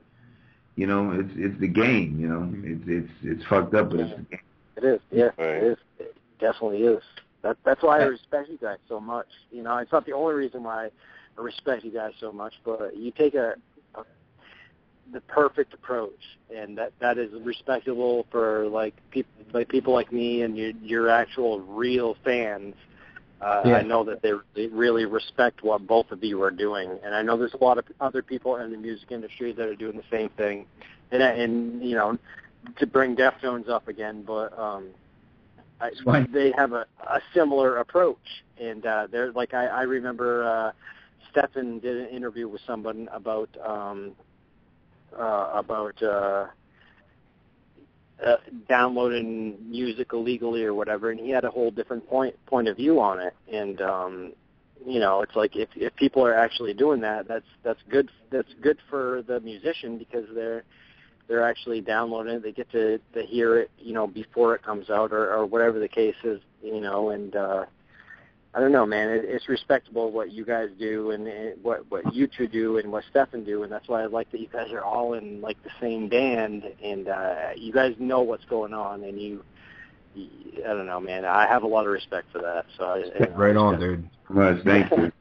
it's the game. It's fucked up, but it's the game. It is, yeah, it is. It definitely is. That's why I respect you guys so much. It's not the only reason why I respect you guys so much, but you take the perfect approach, and that is respectable for people like me and your actual real fans. I know that they really respect what both of you are doing, and I know there's a lot of other people in the music industry that are doing the same thing. And to bring Deftones up again, but they have a similar approach, and they're like I remember Stefan did an interview with someone about downloading music illegally or whatever, and he had a whole different point of view on it. And it's like if people are actually doing that, that's good for the musician, because they're actually downloading it. They get to hear it, before it comes out, or whatever the case is, and I don't know, man. It's respectable what you guys do and what you two do and what Stefan do, and that's why I like that you guys are all in like the same band, and you guys know what's going on, and I don't know, man. I have a lot of respect for that. So right on, dude. Well, thank you.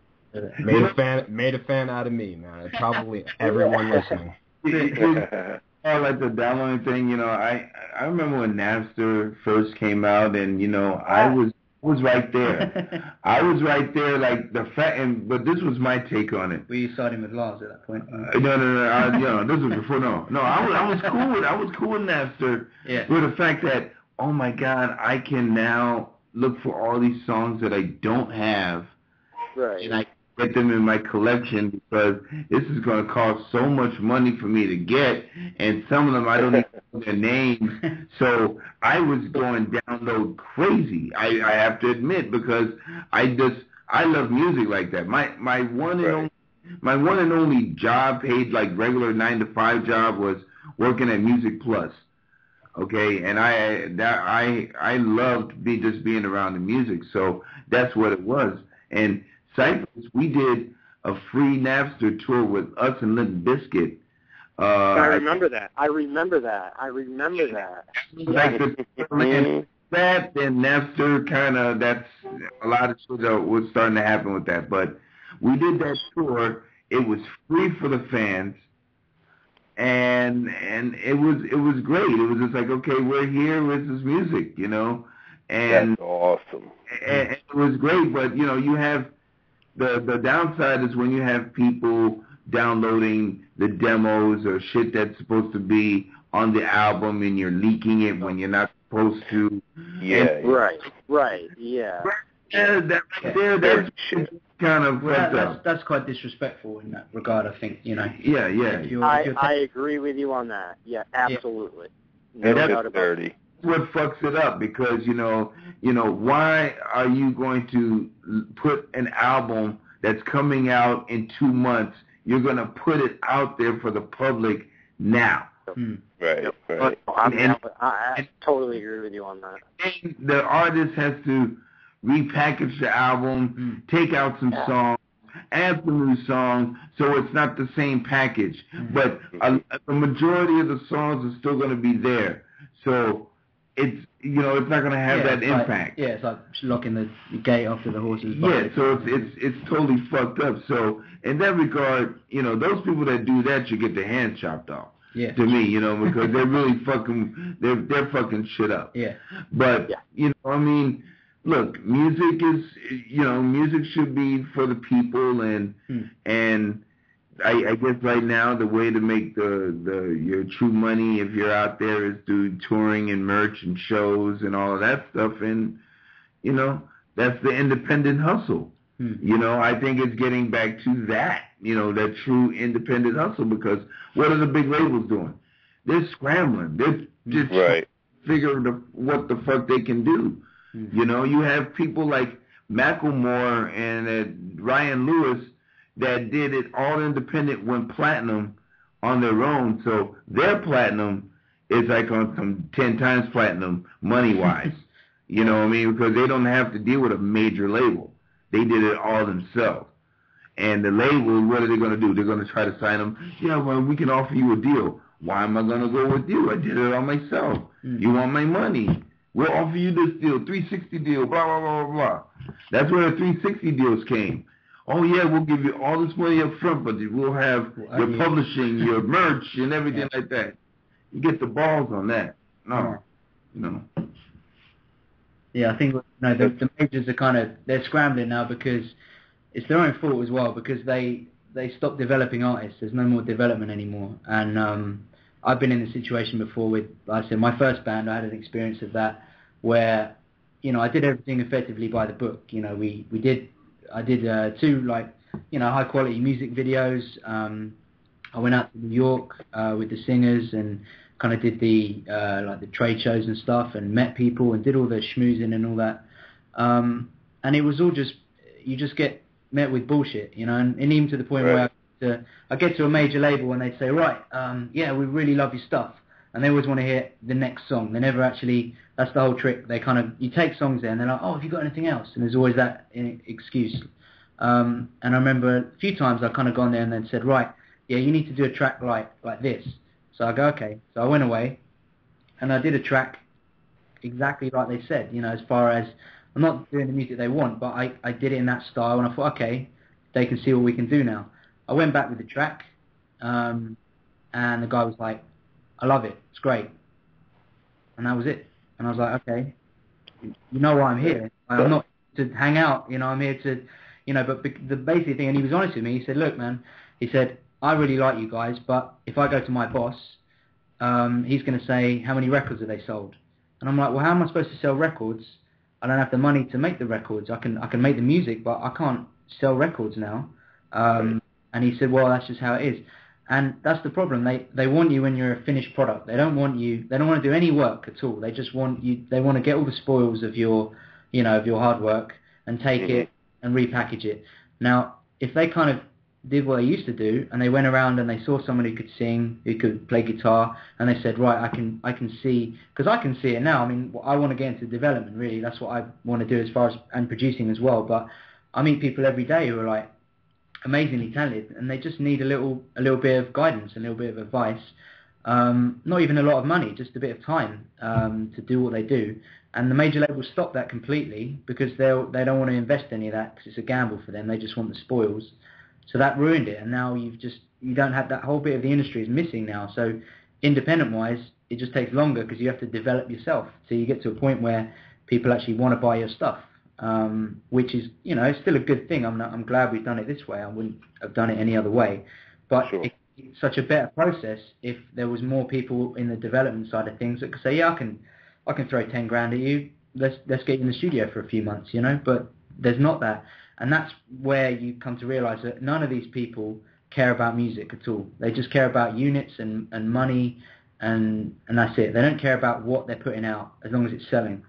Made a fan out of me, man. Probably everyone listening. Like the downloading thing, you know, I remember when Napster first came out, and you know, I was right there. I was right there, like the fact, but this was my take on it. Were you starting with Lars at that point? No. This was before. No. I was cool with Napster. Yeah. With the fact that, oh my God, I can now look for all these songs that I don't have. Right. And I get them in my collection because this is going to cost so much money for me to get, and some of them I don't even know their names. So I was going download crazy. I have to admit, because I love music like that. My one and only job, paid like regular 9-to-5 job, was working at Music Plus. Okay, and I loved just being around the music, so that's what it was. And Cypress, we did a free Napster tour with us and Limp Bizkit. I remember that. Like that, then Napster that's a lot of shit that was starting to happen with that. But we did that tour. It was free for the fans, and it was great. It was just like, okay, we're here with this music, you know, and that's awesome. And it was great, but you know, you have the downside is when you have people downloading the demos or shit that's supposed to be on the album, and you're leaking it when you're not supposed to. Yeah. Right. Yeah. That's kind of that's quite disrespectful in that regard, I think, you know. Yeah. I agree with you on that. Yeah, absolutely. Yeah. No doubt about it. What fucks it up, because you know, why are you going to put an album that's coming out in 2 months? You're going to put it out there for the public now. Right. I totally agree with you on that. And the artist has to repackage the album, take out some songs, add some new songs, so it's not the same package. But the majority of the songs are still going to be there. So it's not going to have that impact. It's like locking the gate after the horses. Yeah, so it's totally fucked up. So in that regard, you know, those people that do that should get their hands chopped off. Yeah. To me, you know, because they're really they're fucking shit up. Yeah. But you know, I mean, look, music should be for the people, and I guess right now the way to make your true money, if you're out there, is through touring and merch and shows and all of that stuff, and you know, that's the independent hustle. You know, I think it's getting back to that, you know, that true independent hustle, because what are the big labels doing? They're scrambling. They're just trying to figure what the fuck they can do. You know, you have people like Macklemore and Ryan Lewis that did it all independent, went platinum on their own. So their platinum is like on some 10 times platinum money-wise. You know what I mean? Because they don't have to deal with a major label. They did it all themselves. And the label, what are they going to do? They're going to try to sign them. Yeah, well, we can offer you a deal. Why am I going to go with you? I did it all myself. You want my money? We'll offer you this deal, 360 deal, blah, blah, blah, blah, blah. That's where the 360 deals came. Oh, yeah, we'll give you all this money up front, but we'll have your publishing, your merch, and everything like that. You get the balls on that. No, you know. Yeah, I think the majors are they're scrambling now because it's their own fault as well, because they stopped developing artists. There's no more development anymore. And I've been in the situation before with, like I said, my first band. I had an experience of that where, you know, I did everything effectively by the book. You know, I did 2 high quality music videos. I went out to New York with the singers and kind of did the trade shows and stuff, and met people and did all the schmoozing and all that. And it was all you just get met with bullshit, you know, and even to the point where I get to a major label and they say, right, we really love your stuff. and they always want to hear the next song. They never actually, that's the whole trick. They kind of, you take songs there and they're like, oh, have you got anything else? And there's always that excuse. And I remember a few times I've kind of gone there and then said, right, yeah, you need to do a track like this. So I go, okay. So I went away and I did a track exactly like they said, you know, as far as, I'm not doing the music they want, but I did it in that style, and I thought, okay, they can see what we can do now. I went back with the track, and the guy was like, I love it, it's great. And that was it. And I was like, okay, you know why I'm here. I'm not to hang out, you know, I'm here to, you know, but the basic thing, and he was honest with me, he said, look, man, he said, I really like you guys, but if I go to my boss, he's going to say, how many records have they sold? And I'm like, well, how am I supposed to sell records? I don't have the money to make the records. I can make the music, but I can't sell records now. And he said, well, that's just how it is. And that's the problem. They want you when you're a finished product. They don't want you. They don't want to do any work at all. They just want you. They want to get all the spoils of your, you know, of your hard work and take it and repackage it. Now, if they kind of did what they used to do, and they went around and they saw someone who could sing, who could play guitar, and they said, right, I can see, because I can see it now. I mean, I want to get into development, really. That's what I want to do as far as, and producing as well. But I meet people every day who are like amazingly talented, and they just need a little bit of guidance, a little bit of advice. Not even a lot of money, just a bit of time to do what they do. And the major labels stop that completely because they don't want to invest any of that because it's a gamble for them. They just want the spoils. So that ruined it, and now you don't have that whole bit of the industry is missing now. So independent-wise, it just takes longer because you have to develop yourself. So you get to a point where people actually want to buy your stuff, which is, you know, it's still a good thing. I'm glad we've done it this way. I wouldn't have done it any other way. But it's such a better process if there was more people in the development side of things that could say, yeah, I can throw 10 grand at you. Let's get you in the studio for a few months, you know. But there's not that. And that's where you come to realize that none of these people care about music at all. They just care about units and money, and that's it. They don't care about what they're putting out as long as it's selling.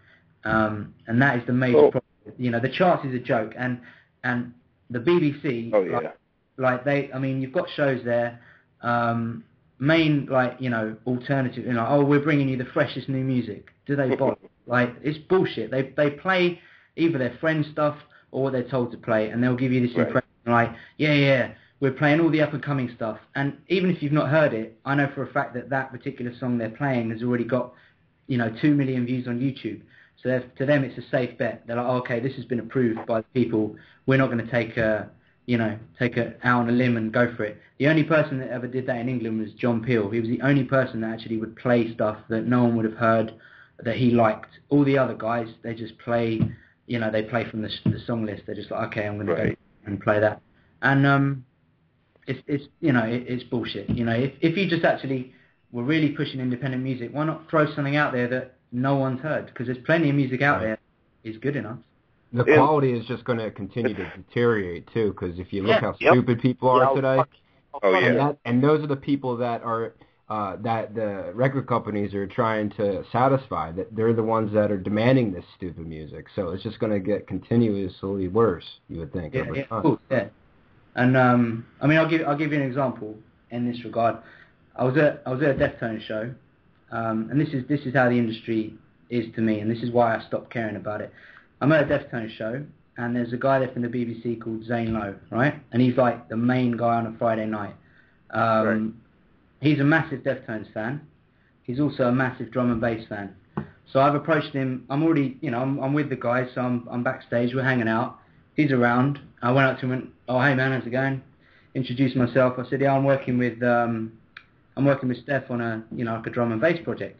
And that is the major problem. You know, the charts is a joke, and the BBC, I mean, you've got shows there, main, like, you know, alternative, you know, oh, we're bringing you the freshest new music. Do they bother? Like, it's bullshit. They play either their friends' stuff or what they're told to play, and they'll give you this impression like, yeah, we're playing all the up-and-coming stuff. And even if you've not heard it, I know for a fact that particular song they're playing has already got, you know, 2 million views on YouTube. So to them, it's a safe bet. They're like, oh, okay, this has been approved by the people. We're not going to take a out on a limb and go for it. The only person that ever did that in England was John Peel. He was the only person that actually would play stuff that no one would have heard that he liked. All the other guys, they just play, you know, they play from the song list. They're just like, okay, I'm going to go and play that. And it's you know, it's bullshit. You know, if you just actually were really pushing independent music, why not throw something out there that no one's heard? Because there's plenty of music out there is good enough. The quality is just going to continue to deteriorate too, because if you look how stupid people are today, and those are the people that are that the record companies are trying to satisfy. That they're the ones that are demanding this stupid music. So it's just going to get continuously worse, you would think. Over time. Yeah. And I mean, I'll give you an example in this regard. I was at a Deftones show, and this is how the industry is to me, and this is why I stopped caring about it. I'm at a Deftones show, and there's a guy there from the BBC called Zane Lowe, right? And he's like the main guy on a Friday night. He's a massive Deftones fan. He's also a massive drum and bass fan. So I've approached him. I'm already, you know, I'm with the guys, so I'm backstage. We're hanging out. He's around. I went up to him and went, oh, hey man, how's it going? Introduced myself. I said, yeah, I'm working with Steph on a drum and bass project.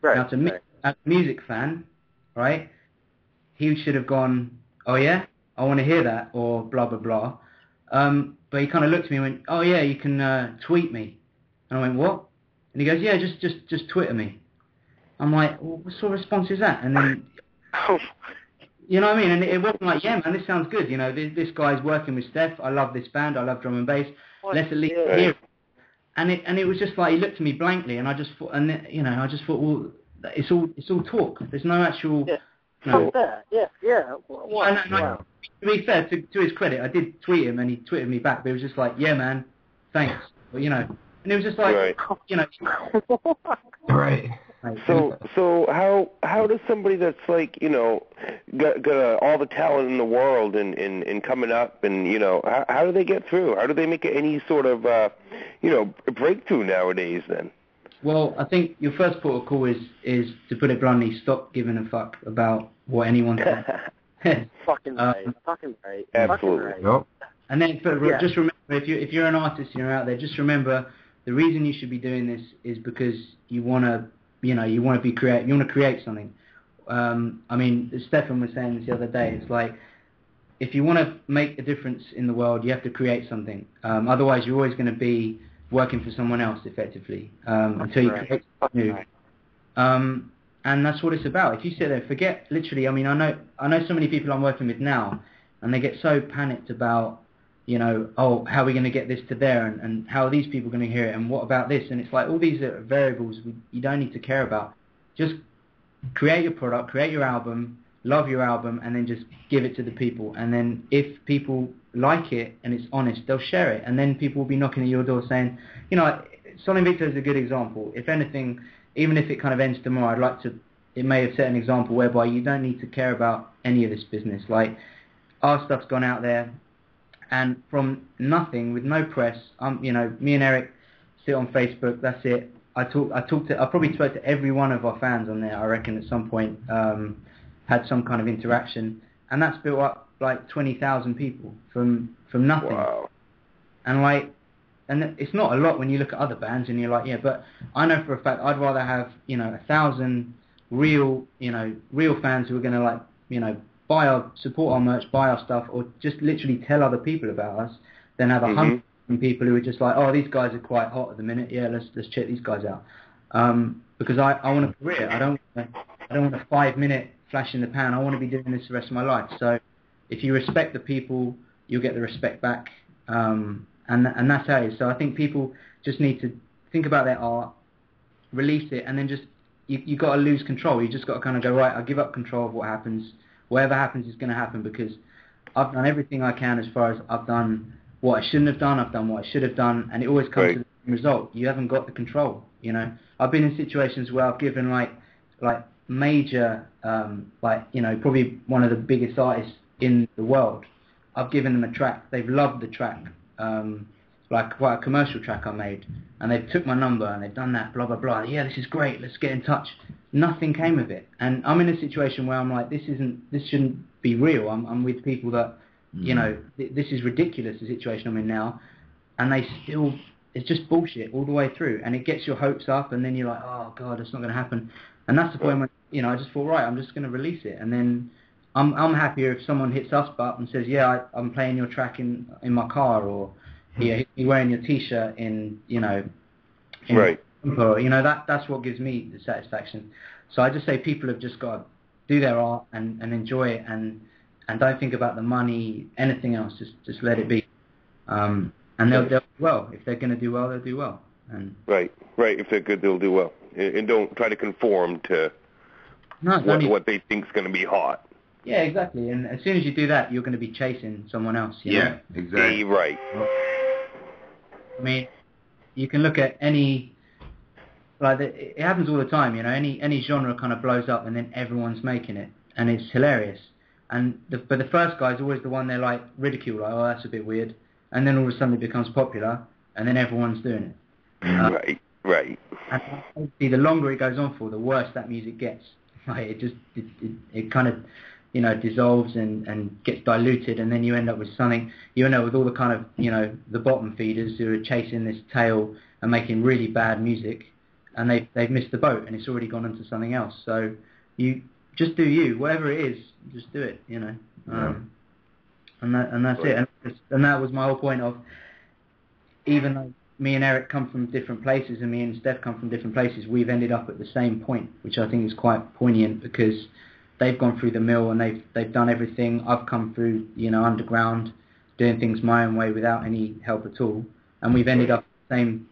Right. Now, to me, as a music fan, right, he should have gone, oh yeah, I want to hear that, or blah blah blah. But he kind of looked at me and went, oh yeah, you can tweet me. And I went, what? And he goes, yeah, just Twitter me. I'm like, well, what sort of response is that? And then, you know what I mean? And it wasn't like, yeah, man, this sounds good. You know, this guy's working with Steph. I love this band. I love drum and bass. Let's at least hear it. And it was just like, he looked at me blankly, and I just thought, well, it's all talk. There's no actual. Yeah. No. Wow. To be fair, to his credit, I did tweet him, and he tweeted me back. But it was just like, yeah, man, thanks. But, you know, and it was just like, you know, Right. So how does somebody that's like, got all the talent in the world and coming up and, how do they get through? How do they make any sort of, breakthrough nowadays then? Well, I think your first port of call is to put it bluntly, stop giving a fuck about what anyone says. Fucking right. Fucking right. Absolutely. Fucking right. Nope. And then just remember, if you're an artist and you're out there, just remember the reason you should be doing this is because you want to be creative. You want to create something. I mean, Stefan was saying this the other day. It's like, if you want to make a difference in the world, you have to create something. Otherwise, you're always going to be working for someone else, effectively, until you create something new. And that's what it's about. If you sit there, forget, literally, I mean, I know so many people I'm working with now, and they get so panicked about, how are we going to get this to there, and how are these people going to hear it, and what about this? And it's like, all these are variables you don't need to care about. Just create your product, create your album, love your album, and then just give it to the people. And then if people like it and it's honest, they'll share it. And then people will be knocking at your door saying, Sol Invicto is a good example. If anything, even if it kind of ends tomorrow, it may have set an example whereby you don't need to care about any of this business. Like, our stuff's gone out there, and from nothing, with no press, me and Eric sit on Facebook, that's it. I probably spoke to every one of our fans on there, I reckon, at some point, had some kind of interaction, and that's built up like 20,000 people from nothing. Wow. And it's not a lot when you look at other bands and you're like, yeah, but I know for a fact I'd rather have 1,000 real fans who are going to support our merch, buy our stuff, or just literally tell other people about us, than have 100 people who are just like, oh, these guys are quite hot at the minute, yeah, let's check these guys out. Because I want a career. I don't want a 5-minute flash in the pan. I want to be doing this the rest of my life. So if you respect the people, you'll get the respect back. And that's how it is. So I think people just need to think about their art, release it, and then just you got to lose control. You just got to kind of go, right, I'll give up control of what happens. Whatever happens is going to happen, because I've done everything I can as far as I've done what I shouldn't have done. I've done what I should have done, and it always comes to the same result. You haven't got the control. I've been in situations where I've given like major, probably one of the biggest artists in the world. I've given them a track. They've loved the track. Like quite a commercial track I made, and they took my number and they've done that, blah blah blah. Yeah, this is great. Let's get in touch. Nothing came of it, and I'm in a situation where I'm like, this shouldn't be real. I'm with people that, this is ridiculous, the situation I'm in now, and it's just bullshit all the way through, and it gets your hopes up, and then you're like, oh god, it's not going to happen. And that's the point when I just thought, right, I'm just going to release it, and then I'm happier if someone hits us up and says, yeah, I'm playing your track in my car, or you're wearing your T-shirt in right. That's what gives me the satisfaction. So I just say people have just got to do their art and enjoy it, and don't think about the money, anything else. Just let it be, and they'll do well. If they're going to do well, they'll do well. And right. If they're good, they'll do well, and don't try to conform to what they think's going to be hot. Yeah, exactly. And as soon as you do that, you're going to be chasing someone else. You know? Exactly. Right. I mean, you can look at any, it happens all the time, any genre kind of blows up and then everyone's making it, and it's hilarious. But the first guy's always the one they're like ridicule, like, oh, that's a bit weird, and then all of a sudden it becomes popular, and then everyone's doing it. Right. And obviously, the longer it goes on for, the worse that music gets. Like it kind of dissolves and gets diluted, and then you end up with something. You end up with all the kind of the bottom feeders who are chasing this tail and making really bad music, and they've missed the boat, and it's already gone into something else. So you just do you, whatever it is, just do it, and that's it. And that was my whole point of, even though me and Eric come from different places, and me and Steph come from different places, we've ended up at the same point, which I think is quite poignant, because they've gone through the mill and they've done everything. I've come through, underground, doing things my own way without any help at all, and we've ended up the same,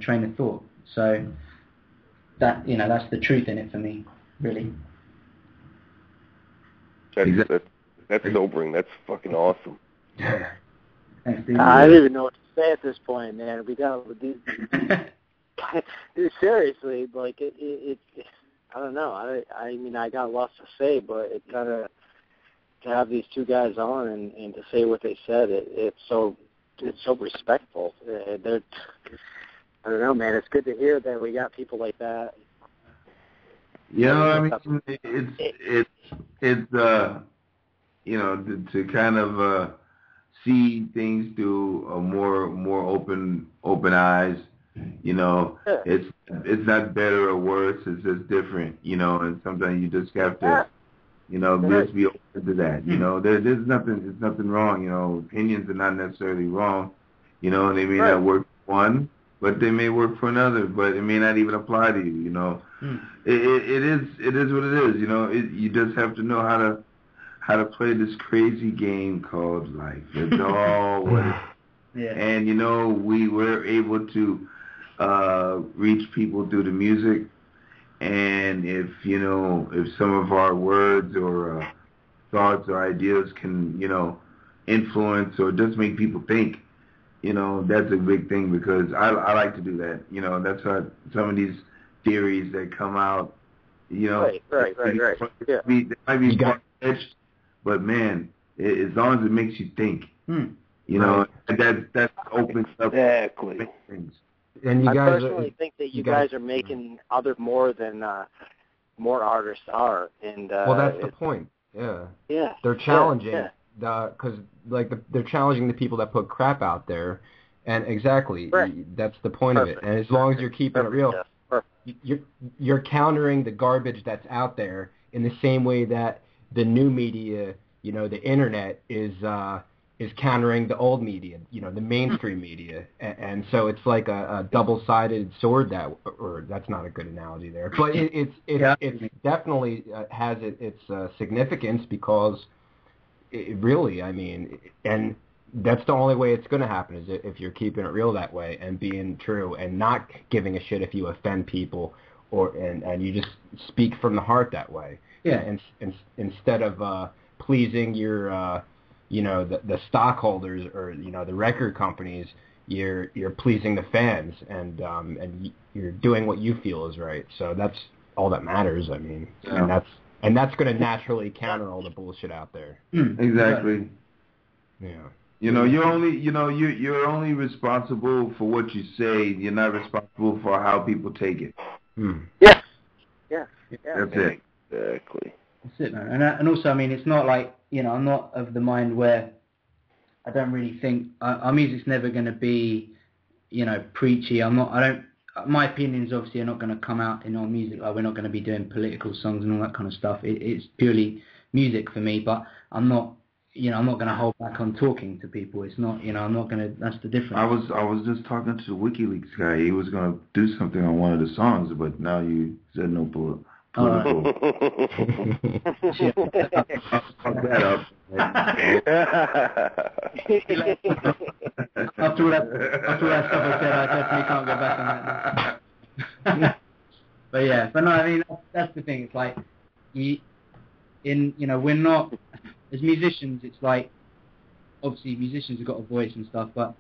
train of thought. So that, that's the truth in it for me, really. That's sobering. That's fucking awesome. Thanks, dude. I don't even know what to say at this point, man. We got with these. seriously, like it I don't know. I mean, I got lots to say, but it kind of to have these two guys on and to say what they said, it's so respectful. They're, I don't know, man. It's good to hear that we got people like that. You know, I mean, it's you know, to kind of see things through a more open eyes. You know, Yeah. it's not better or worse. It's just different. You know, and sometimes you just have to, you know, just be open to that. You know, there's nothing wrong. You know, opinions are not necessarily wrong. You know, and they may not work for one, but they may work for another. But it may not even apply to you. You know, it is what it is. You know, you just have to know how to play this crazy game called life. It's all what it is. Yeah. And you know, we were able to reach people through the music, and if some of our words or thoughts or ideas can, you know, influence or just make people think, you know, that's a big thing, because I like to do that. You know, that's why some of these theories that come out, you know, right. Yeah. They might be far-fetched, but man, as long as it makes you think, you know, that opens up things. And you I guys, personally think that you guys are making more than more artists are, and well, that's the point. Yeah. Yeah. They're challenging because they're challenging the people that put crap out there, and that's the point of it. And as long as you're keeping it real, you're countering the garbage that's out there in the same way that the new media, you know, the internet is countering the old media, you know, the mainstream media, and so it's like a double-sided sword. Or that's not a good analogy there, but it definitely has its significance, because it really, I mean, and that's the only way it's going to happen, is if you're keeping it real that way and being true and not giving a shit if you offend people, and you just speak from the heart that way. Yeah. And instead of pleasing your you know, the stockholders or, you know, the record companies, you're pleasing the fans, and you're doing what you feel is right. So that's all that matters. I mean, and that's going to naturally counter all the bullshit out there. Exactly. Yeah. You know, you're only responsible for what you say. You're not responsible for how people take it. Yeah. That's it. Exactly. That's it, man. And also, I mean, it's not like, you know, I'm not of the mind where I don't really think our music's never going to be, you know, preachy. My opinions obviously are not going to come out in our music. Like, we're not going to be doing political songs and all that kind of stuff. It's purely music for me, but I'm not going to hold back on talking to people. It's not, you know, I'm not going to, that's the difference. I was just talking to the WikiLeaks guy. He was going to do something on one of the songs, but now you said no political. Shit. Fuck that up. After all that stuff I said, I definitely can't go back on that. But no, I mean, that's the thing. It's like, we're not, as musicians, it's like, obviously musicians have got a voice and stuff, but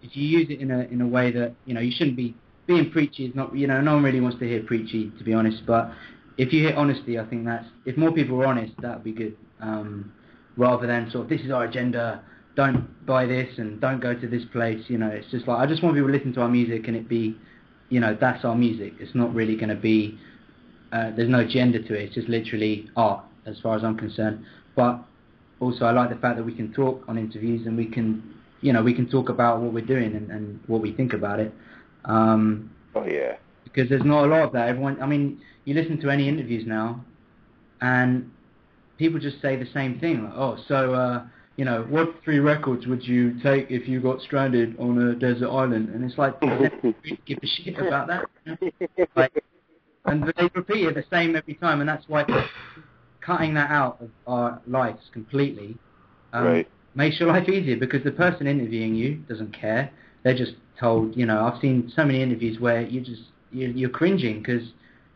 if you use it in a way that, you know, you shouldn't be, being preachy is not, you know, no one really wants to hear preachy, to be honest, but if you hear honesty, I think if more people were honest, that would be good, rather than sort of, this is our agenda, don't buy this and don't go to this place, you know. It's just like, I just want people to listen to our music and it be, you know, that's our music. It's not really going to be, there's no agenda to it, it's just literally art, as far as I'm concerned. But also I like the fact that we can talk on interviews and we can talk about what we're doing and what we think about it. Because there's not a lot of that. Everyone, I mean, you listen to any interviews now, and people just say the same thing. Like, you know, what 3 records would you take if you got stranded on a desert island? And it's like, give a shit about that. Like, and they repeat it the same every time, and that's why cutting that out of our lives completely makes your life easier, because the person interviewing you doesn't care. They're just told, you know, I've seen so many interviews where you're cringing because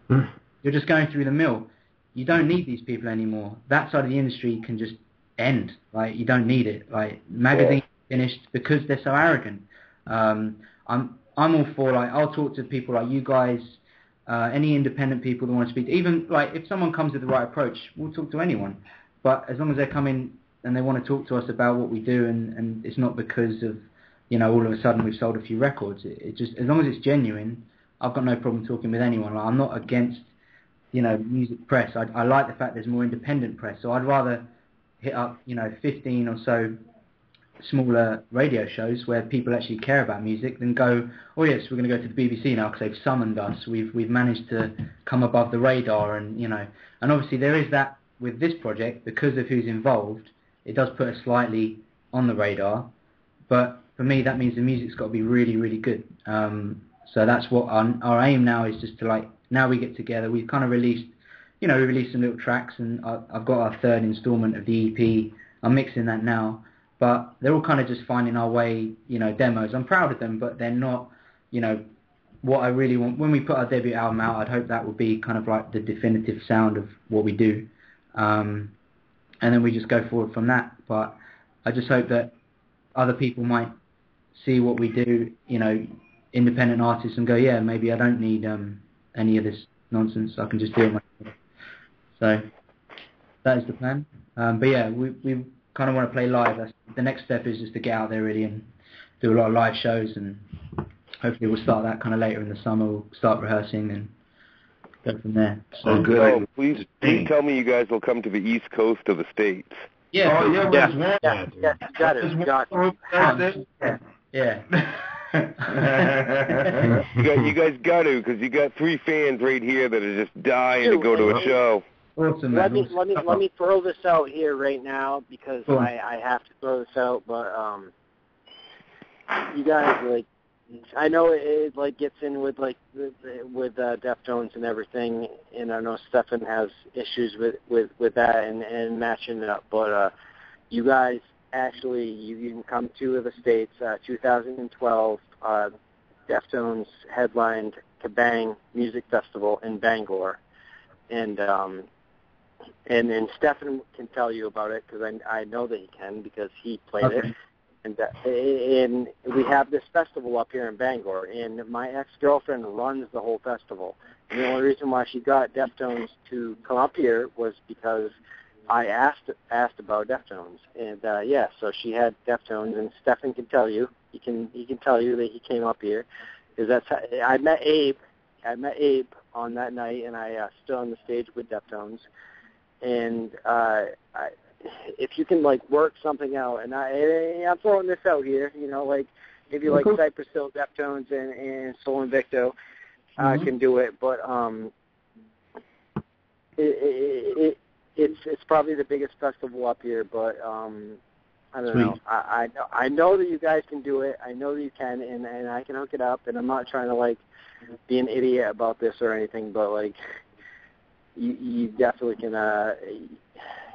you're just going through the mill. You don't need these people anymore. That side of the industry can just end. Like, you don't need it. Like, magazines finished because they're so arrogant. I'm all for, like, I'll talk to people like you guys, any independent people that want to speak. Even, like, if someone comes with the right approach, we'll talk to anyone. But as long as they're coming and they want to talk to us about what we do, and it's not because of, you know, all of a sudden we've sold a few records. It just, as long as it's genuine, I've got no problem talking with anyone. Like, I'm not against, you know, music press. I like the fact there's more independent press. So I'd rather hit up, you know, 15 or so smaller radio shows where people actually care about music than go, oh yes, we're going to go to the BBC now because they've summoned us. We've managed to come above the radar, and, you know, and obviously there is that with this project because of who's involved. It does put us slightly on the radar, but for me that means the music's got to be really, really good. So that's what our aim now is, just to, like, now we get together. We've kind of released, you know, we released some little tracks, and I've got our third instalment of the EP. I'm mixing that now. But they're all kind of just finding our way, you know, demos. I'm proud of them, but they're not, you know, what I really want. When we put our debut album out, I'd hope that would be kind of like the definitive sound of what we do. And then we just go forward from that. But I just hope that other people might see what we do, you know, independent artists, and go, yeah, maybe I don't need any of this nonsense. I can just do it myself. So that is the plan. But yeah, we kind of want to play live. The next step is just to get out there really and do a lot of live shows, and hopefully we'll start that kind of later in the summer. We'll start rehearsing and go from there. So good. Oh, please tell me you guys will come to the East Coast of the States. Yeah. Oh, yeah, Yeah, there's one. yeah, got it. Yeah. You guys got to, because you got 3 fans right here that are just dying to go to a show. Awesome, Let man. me throw this out here right now, because I have to throw this out. But you guys, like, I know it like gets in with like with Deftones and everything, and I know Stefan has issues with that and matching it up. But you guys actually, you can come to the States. 2012, Deftones headlined Kabang Music Festival in Bangor, and then Stefan can tell you about it, because I know that he can, because he played it. And we have this festival up here in Bangor, and my ex-girlfriend runs the whole festival. And the only reason why she got Deftones to come up here was because I asked about Deftones, and so she had Deftones, and Stefan can tell you. He can tell you that he came up here, because that's how, I met Abe on that night, and I stood on the stage with Deftones, and if you can like work something out, and I'm throwing this out here, you know, like maybe like Cypress Hill, Deftones, and Sol Invicto can do it, but it's probably the biggest festival up here, but I don't know. I know that you guys can do it. I know that you can, and I can hook it up, and I'm not trying to like be an idiot about this or anything, but like you definitely can.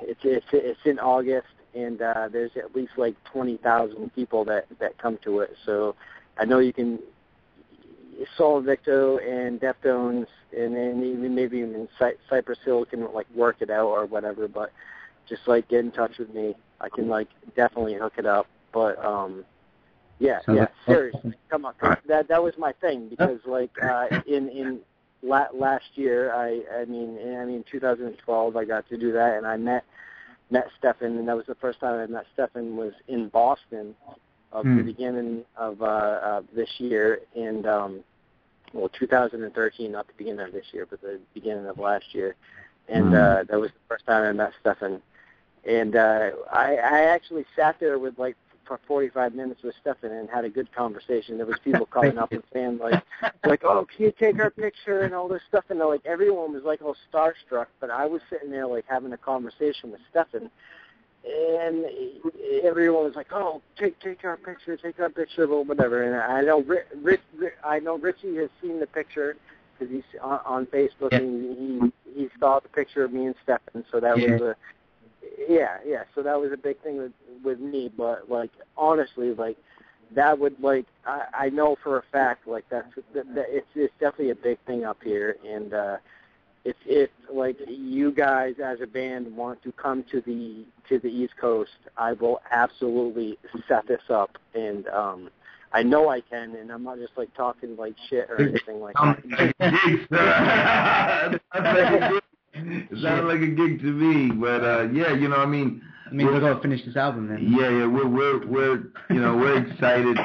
It's in August, and there's at least like 20,000 people that come to it. So I know you can. Sol Invicto and Deftones, and then maybe even Cypress Hill can like work it out or whatever. But just like get in touch with me. I can like definitely hook it up. But seriously, come on. That was my thing, because like in last year, I mean 2012, I got to do that, and I met Stefan, and that was the first time I met Stefan was in Boston of the beginning of this year, and 2013, not the beginning of this year, but the beginning of last year, and that was the first time I met Stefan, and I actually sat there with like for 45 minutes with Stefan and had a good conversation. There was people coming up and saying like, oh, can you take our picture and all this stuff, and like everyone was like all starstruck, but I was sitting there like having a conversation with Stefan, and everyone was like, oh, take our picture, or whatever. And I know Richie has seen the picture because he's on Facebook, and he saw the picture of me and Stefan, so that was so that was a big thing with me. But like honestly, like that would like I know for a fact like it's definitely a big thing up here, and if like you guys as a band want to come to the East Coast, I will absolutely set this up, and I know I can, and I'm not just like talking like shit or anything like that. It sounds like a gig to me, but yeah, you know, I mean, I mean, we've got to finish this album then. Yeah, we're you know, we're excited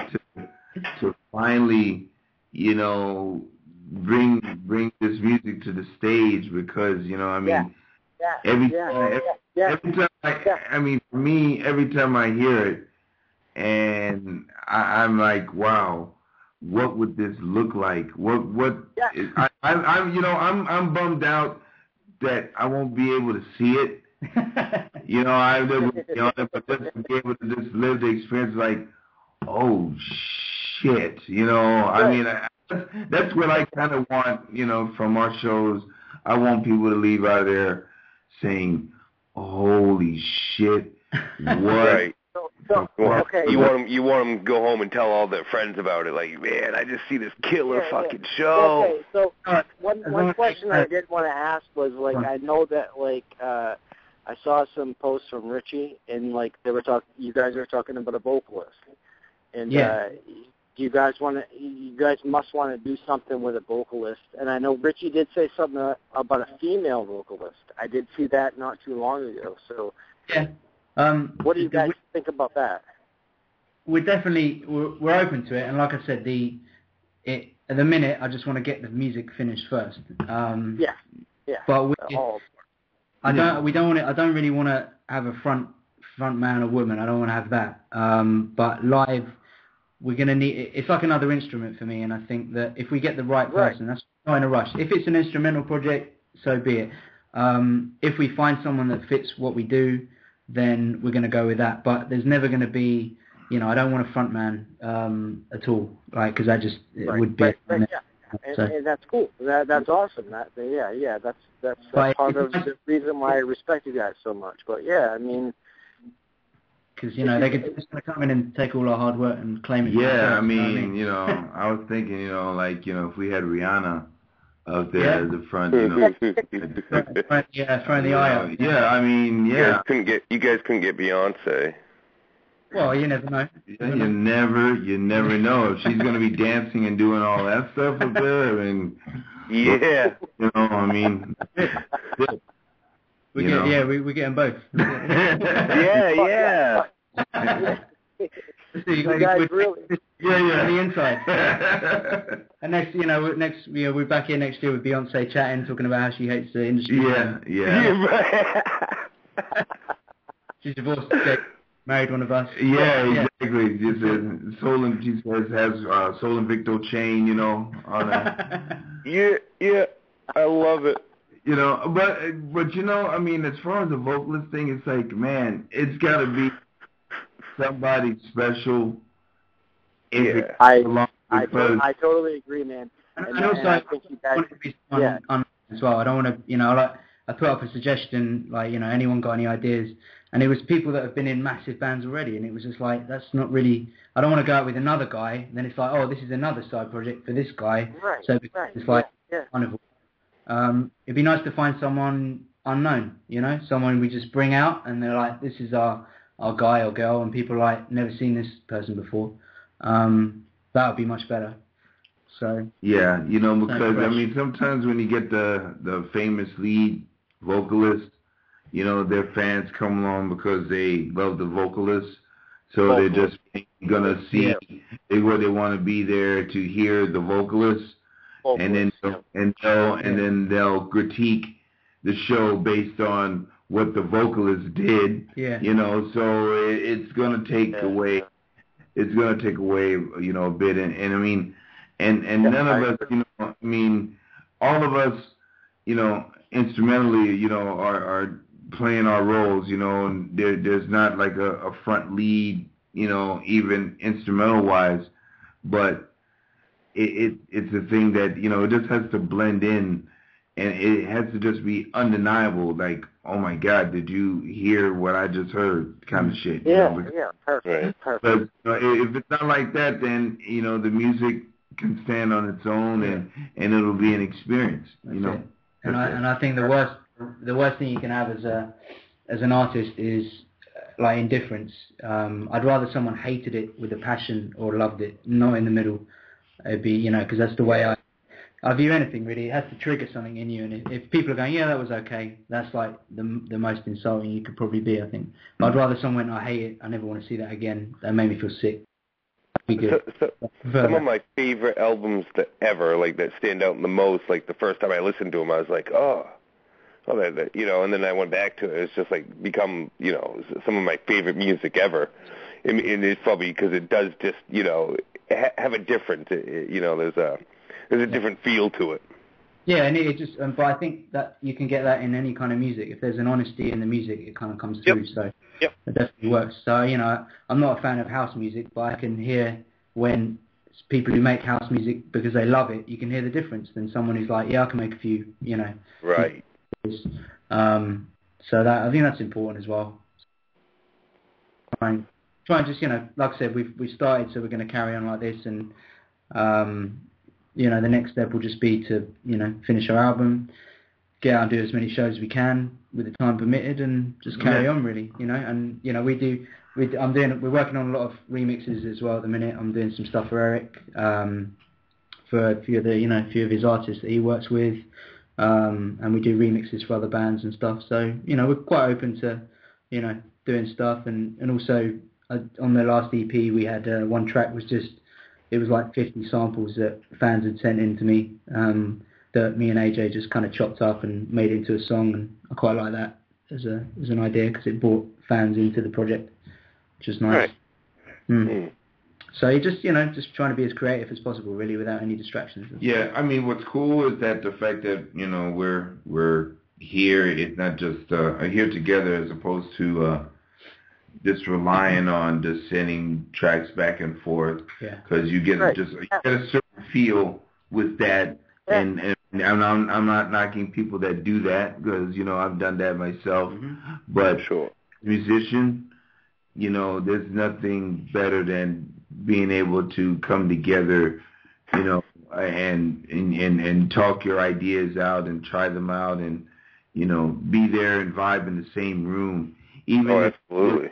to finally, you know, bring this music to the stage because, you know, I mean, every time I mean, for me, every time I hear it, and I'm like, wow, what would this look like? I'm you know, I'm bummed out that I won't be able to see it. You know, I live with you know, but just to be able to just live the experience, like, oh shit, you know. I mean, that's what I kind of want, you know, from our shows. I want people to leave out of there saying, holy shit, what? Right. So, okay. You want them to go home and tell all their friends about it. Like, man, I just see this killer fucking show. Okay, so one question I did want to ask was, like, I know that, like, I saw some posts from Richie, and, like, you guys were talking about a vocalist. And you guys must want to do something with a vocalist. And I know Richie did say something about a female vocalist. I did see that not too long ago. So yeah. What do you guys think about that? We're open to it, and like I said, at the minute I just want to get the music finished first. Yeah. But I don't really want to have a front man or woman. I don't want to have that. But live, we're gonna need. It's like another instrument for me, and I think that if we get the right person, that's not in a rush. If it's an instrumental project, so be it. If we find someone that fits what we do, then we're going to go with that. But there's never going to be, you know, I don't want a front man at all, like, because that just would be. And that's cool. That's awesome. That's part of the reason why I respect you guys so much. But yeah, I mean, because you know they could just come in and take all our hard work and claim it. Yeah, I mean, you know, I was thinking, you know, like, you know, if we had Rihanna out there at the front, you know. Throwing the eye out. Yeah, I mean, yeah. You guys couldn't get Beyonce. Well, you never know. You never know if she's gonna be dancing and doing all that stuff up there. I mean, yeah. You know, I mean, we're getting both. Yeah. You guys really. On the inside. And next, we're back here next year with Beyonce chatting, talking about how she hates the industry. Yeah. She's divorced, married one of us. Yeah, exactly. Just she has Sol Invicto chain, you know, on that. Yeah, I love it. You know, but you know, I mean, as far as the vocalist thing, it's like, man, it's got to be somebody special. I totally agree, man. And also, I think you guys want to be on as well. I don't want to, you know, like, I put up a suggestion, like, you know, anyone got any ideas? And it was people that have been in massive bands already, and it was just like, that's not really, I don't want to go out with another guy, and then it's like, oh, this is another side project for this guy. Right. So it's like, wonderful. It'd be nice to find someone unknown, you know, someone we just bring out, and they're like, this is our guy or girl, and people are like, never seen this person before. That would be much better. So yeah, you know, because I mean, sometimes when you get the famous lead vocalist, you know, their fans come along because they love the vocalist, so they're just gonna see where they want to be there to hear the vocalist, and then they'll critique the show based on what the vocalist did. Yeah. You know, so it's gonna take away. It's gonna take away, you know, a bit, and I mean, and none of us, you know, I mean, all of us, you know, instrumentally, you know, are playing our roles, you know, and there's not like a front lead, you know, even instrumental wise, but it's a thing that, you know, it just has to blend in, and it has to just be undeniable, like, oh my God, did you hear what I just heard, kind of shit. Perfect. But you know, if it's not like that, then, you know, the music can stand on its own, and it'll be an experience, you know. And I think the worst thing you can have as an artist is like indifference. I'd rather someone hated it with a passion or loved it, not in the middle. It'd be, because that's the way I view anything really. It has to trigger something in you, and if people are going, yeah, that was okay, that's like the most insulting you could probably be, I think. But I'd rather someone went, I hate it, I never want to see that again. That made me feel sick. Some of my favorite albums that ever, like that stand out the most, like the first time I listened to them, I was like, that, and then I went back to it. It's just like become, some of my favorite music ever. And it's probably because it does just, have a different, there's a different feel to it. Yeah, and it just, but I think that you can get that in any kind of music. If there's an honesty in the music, it kind of comes through. So it definitely works. So, I'm not a fan of house music, but I can hear when people who make house music because they love it, you can hear the difference than someone who's like, yeah, I can make a few, Right. So that, I think that's important as well. Try and just, like I said, we started, so we're going to carry on like this, and the next step will just be to, finish our album, get out and do as many shows as we can with the time permitted, and just carry on really, and we're working on a lot of remixes as well at the minute. I'm doing some stuff for Eric, for a few of his artists that he works with, and we do remixes for other bands and stuff. So, we're quite open to, doing stuff, and also on the last EP we had one track was just, it was like 50 samples that fans had sent in to me, that me and AJ just kind of chopped up and made into a song, and I quite like that as an idea because it brought fans into the project, which is nice. Right. So you just trying to be as creative as possible, really, without any distractions. Yeah, I mean, what's cool is that the fact that we're here. It's not just here together as opposed to just relying on just sending tracks back and forth. Because you get you get a certain feel with that, and I'm not knocking people that do that because I've done that myself. But musician, there's nothing better than being able to come together, and talk your ideas out and try them out, and be there and vibe in the same room. Absolutely.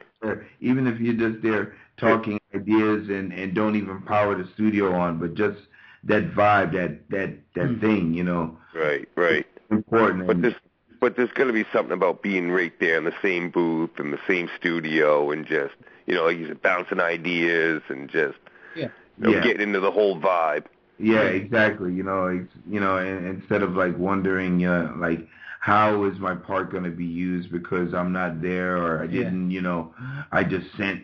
Even if you're just there talking ideas and don't even power the studio on, but just that vibe, that thing, Right. Important. But there's going to be something about being right there in the same booth and the same studio and just, like you said, bouncing ideas and just, getting into the whole vibe. Yeah, exactly. And instead of like wondering, like, how is my part going to be used because I'm not there or I didn't, I just sent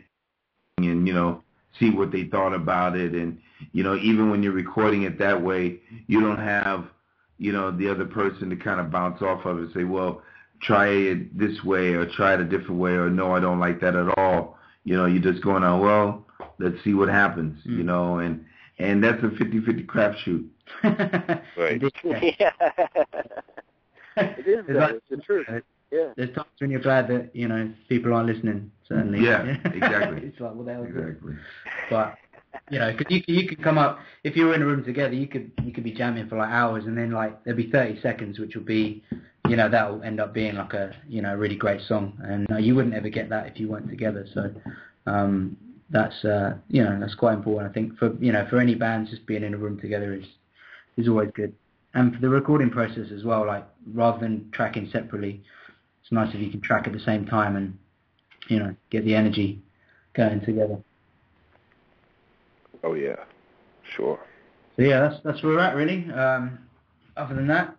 and, see what they thought about it. And, even when you're recording it that way, you don't have, the other person to kind of bounce off of and say, well, try it this way or try it a different way or no, I don't like that at all. You're just going on, well, let's see what happens, and that's a 50-50 crapshoot. Right. It is, it's the truth. There's times when you're glad that, people aren't listening, certainly. Yeah, exactly. It's like, what the hell is exactly. But, cause you could come up, if you were in a room together, you could be jamming for like hours, and then like there'll be 30 seconds, which will be, that'll end up being like a, really great song. And you wouldn't ever get that if you weren't together. So, that's, that's quite important, I think, for any bands, just being in a room together is always good. And for the recording process as well, like, rather than tracking separately, it's nice if you can track at the same time and, get the energy going together. Oh, yeah. Sure. So, yeah, that's where we're at, really. Other than that?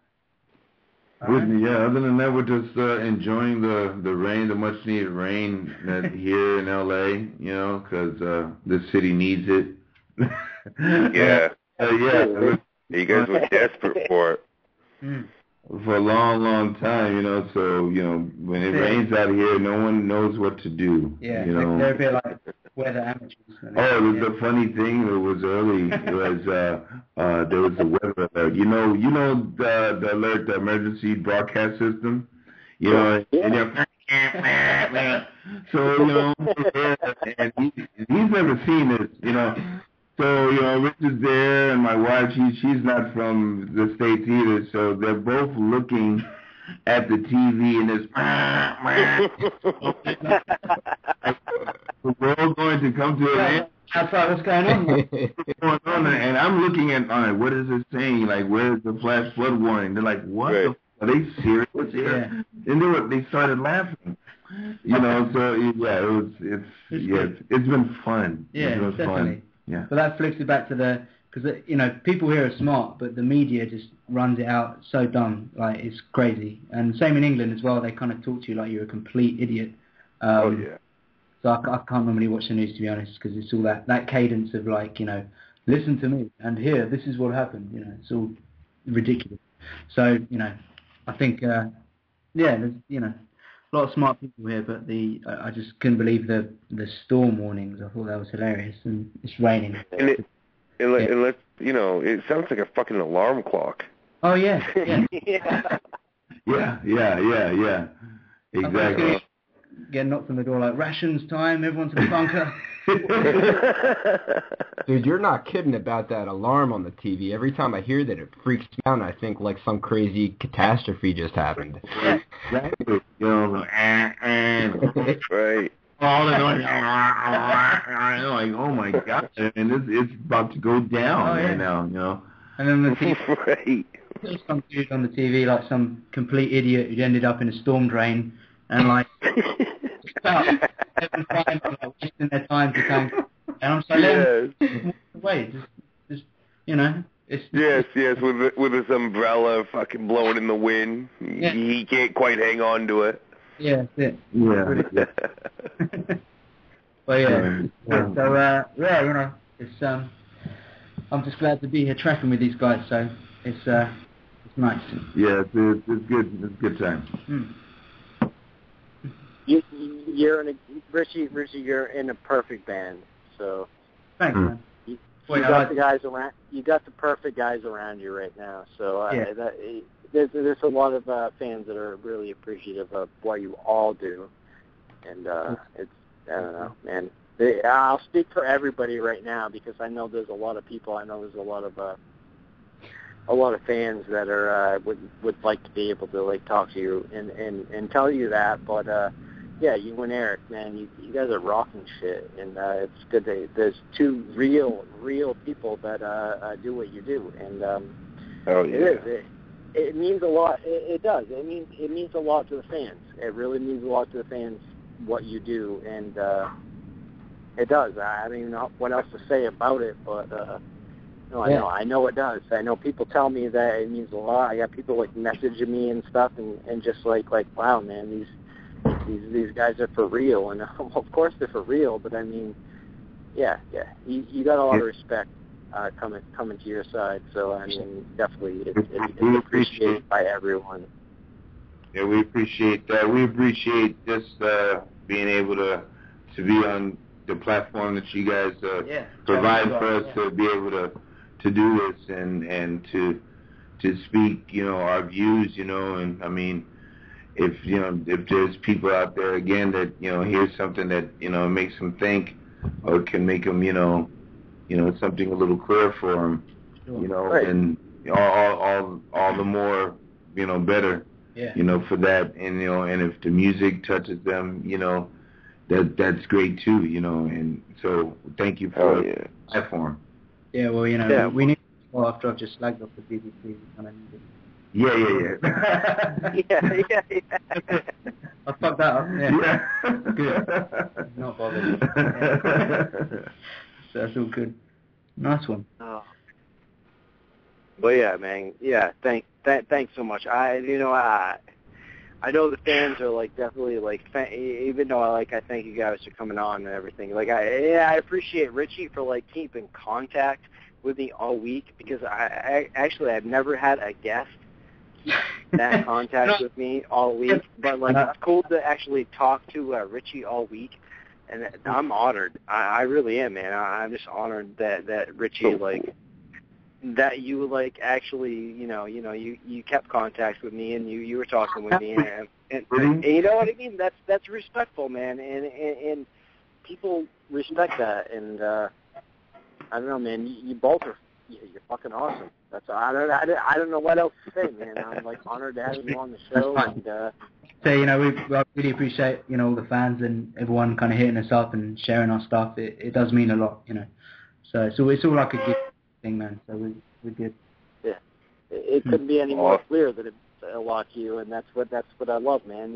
Other than that, we're just enjoying the rain, the much-needed rain here in L.A., because this city needs it. Yeah. You guys were desperate for it. For a long, long time, so, when it rains out here, no one knows what to do. Yeah, they're a bit like weather amateurs. The funny thing that was early was there was a weather alert. The alert, the emergency broadcast system? And so, and he's never seen this, So, Rich is there, and my wife, she's not from the States either, so they're both looking at the TV and the world going to come to an end. That's right, what's going on? And I'm looking at, all right, what is it saying? Like, where's the flash flood warning? They're like, what? Right. Are they serious here? Yeah. And they started laughing. You know, so yeah, it's been fun. Yeah, it's been definitely. Fun. Yeah. But that flips it back to because you know, people here are smart, but the media just runs it out so dumb, like it's crazy. And same in England as well. They kind of talk to you like you're a complete idiot. Oh yeah. So I can't normally watch the news, to be honest, because it's all that cadence of like, you know, listen to me and here, this is what happened. You know, it's all ridiculous. So you know, I think there's, you know, a lot of smart people here, but I just couldn't believe the storm warnings. I thought that was hilarious, and it's raining. And let's, you know, it sounds like a fucking alarm clock. Oh yeah. Yeah. Exactly. Get knocked on the door like rations time. Everyone to the bunker. Dude, you're not kidding about that alarm on the TV. Every time I hear that, it freaks me out, and I think like some crazy catastrophe just happened. Exactly. You know, right. All the noise. Like, oh my god, and it's about to go down right now. You know. And then the TV, right. There's some dude on the TV, like some complete idiot who ended up in a storm drain, and like wasting their time to come. And I'm saying, wait, just you know, it's yes, with his umbrella fucking blowing in the wind. Yeah. He can't quite hang on to it. Yeah, that's it. Yeah. But yeah, so you know, it's I'm just glad to be here tracking with these guys. So it's nice. Yeah, it's good. It's a good time. You're in Richie, you're in a perfect band. So thanks, man. You got the guys around. You got the perfect guys around you right now. So there's a lot of fans that are really appreciative of what you all do, and it's, I don't know, man. I'll speak for everybody right now because I know there's a lot of people. I know there's a lot of fans that are would like to be able to like talk to you and tell you that, but. Yeah, you and Eric, man, you guys are rocking shit, and it's good that there's two real people that do what you do, and it means a lot. It does. It means a lot to the fans. It really means a lot to the fans what you do, and it does. I don't even know what else to say about it, but I know it does. I know people tell me that it means a lot. I got people like messaging me and stuff, and just like wow, man, these guys are for real, and of course they're for real. But I mean, you got a lot of respect coming to your side. So I mean, definitely it's appreciated by everyone. Yeah, we appreciate that. We appreciate just being able to be on the platform that you guys provide for us to be able to do this and to speak, you know, our views, you know, and I mean. If there's people out there again that hear something that makes them think, or can make them something a little clear for them, right. And all the more better, for that, and if the music touches them, that's great too, and so thank you for the platform. Yeah, well, we need after I've just slagged off the BBC and I need it. Yeah. I fucked that up. Yeah. Good. Not bothered. So that's all good. Nice one. Oh. Well, yeah, man. Yeah, thanks so much. I know the fans are like definitely like even though I thank you guys for coming on and everything. Like I appreciate Richie for like keeping contact with me all week because I've never had a guest that contact with me all week, but like it's cool to actually talk to Richie all week, and I'm honored. I really am, man. I'm just honored that Richie that you like actually you kept contact with me and you were talking with me and you know what I mean. That's respectful, man, and people respect that, and I don't know, man. You both are you're fucking awesome. That's all. I don't know what else to say, man. I'm like honored to have you on the show, and so we really appreciate all the fans and everyone kind of hitting us up and sharing our stuff. It does mean a lot, So it's all like a good thing, man. So we're good. Yeah, it couldn't be any more clear that it's a lot to you, and that's what I love, man.